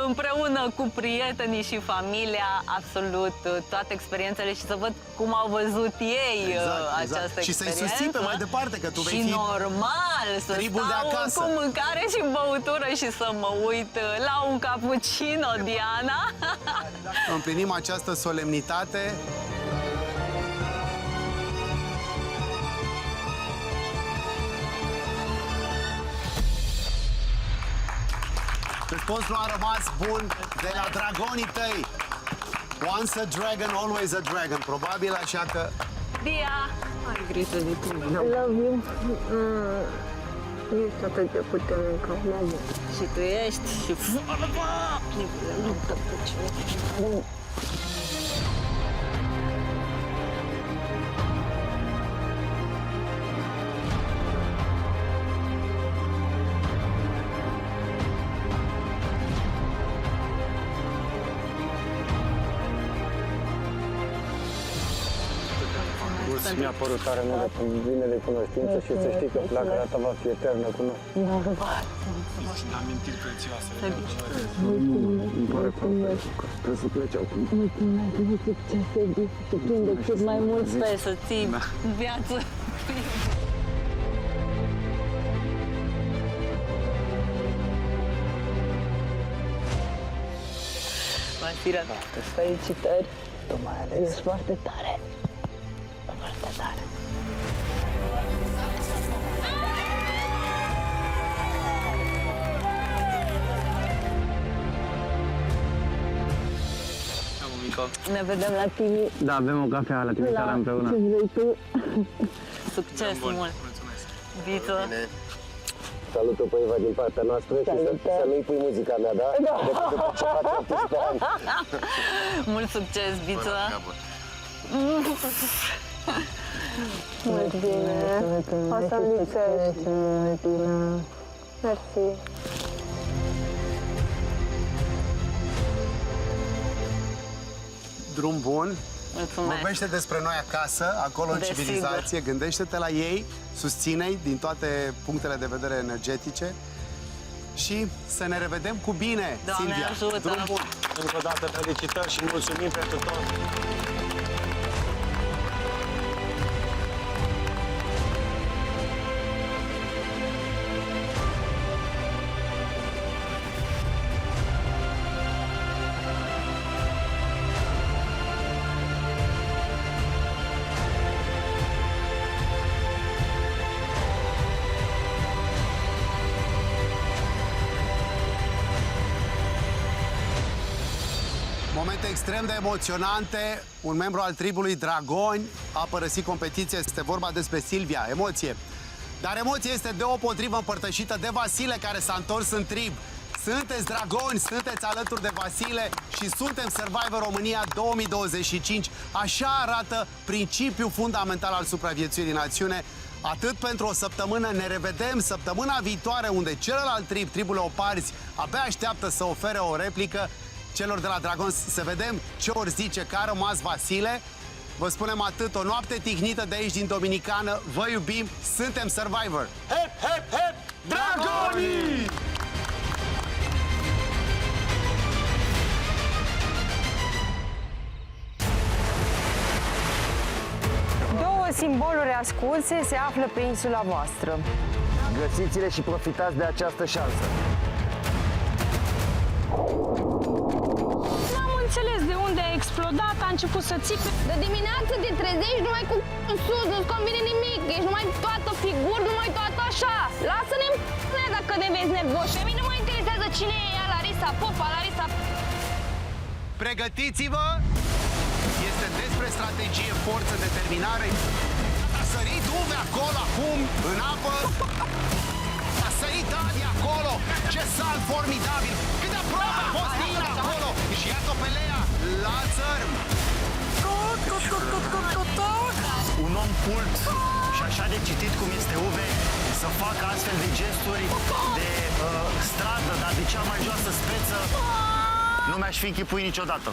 împreună cu prietenii și familia absolut toate experiențele și să văd cum au văzut ei această experiență. Și să-i susții pe mai departe, că tu vei fi normal să stau cu mâncare și băutură și să mă uit la un cappuccino, Diana. Împlinim această solemnitate. Îți poți lua rămas bun de la dragonii tăi. Once a dragon, always a dragon. Probabil așa că... Dia! Ai grijă de tine. Love you. Ești atât de puternică. Și tu ești și... Mi-a părut tare mult de bine de cunoștință și să știi că flacăra ta va fi eternă cu noi. Și amintiri prețioase. Îmi pare foarte rău că trebuie să pleci acum. Mulțumesc, mult succes, Edi. Să prinde cât mai mult. Sper să ții viață. Vasira, felicitări. Ești foarte tare. Foarte tare. Ne vedem la Timi. Da, avem o cafea la Timișoara împreună. Ce vrei tu? Succes mult! Viță! Salută pe Eva din partea noastră și să nu-i pui muzica mea, da? După ce faci 18 ani. Mult succes, Viță! Mult bine! O să-mi lipsești. Mersi! drum bun. Mulțumesc. Vorbește despre noi acasă, acolo în Desigur. civilizație. Gândește-te la ei, susține-i din toate punctele de vedere energetice și să ne revedem cu bine, Doamne Silvia. ajută! Drum bun! Încă o dată felicitări și mulțumim pentru tot. Momente extrem de emoționante. Un membru al tribului Dragoni a părăsit competiția. Este vorba despre Silvia. Emoție. Dar emoția este deopotrivă împărtășită de Vasile, care s-a întors în trib. Sunteți dragoni, sunteți alături de Vasile și suntem Survivor România 2025. Așa arată principiul fundamental al supraviețuirii în acțiune. Atât pentru o săptămână, ne revedem săptămâna viitoare, unde celălalt trib, tribul Leoparzi, abia așteaptă să ofere o replică celor de la Dragons, să vedem ce ori zice că a rămas Vasile. Vă spunem atât, o noapte tihnită de aici din Dominicană. Vă iubim, suntem Survivor! Hep, hep, hep, Dragonii! Două simboluri ascunse se află pe insula voastră. Găsiți-le și profitați de această șansă. N-am înțeles de unde a explodat, a început să țipe. De dimineață te trezești numai cu în sus, nu-ți convine nimic. Ești numai toată figură, numai toată așa. Lasă-ne în dacă ne vezi nevoși. Pe mine nu mă interesează cine e ea, Larisa Popa, Larisa... Pregătiți-vă! Este despre strategie, forță, determinare. A sărit Uve acolo, acum, în apă. A sărit Adi acolo. Ce salt formidabil! Cât de aproape a fost Ina acolo! Și iată-o pe Lea la țărm. Un om cult și așa de citit cum este Uve, să facă astfel de gesturi de stradă, dar de cea mai joasă speță, nu mi-aș fi închipuit niciodată.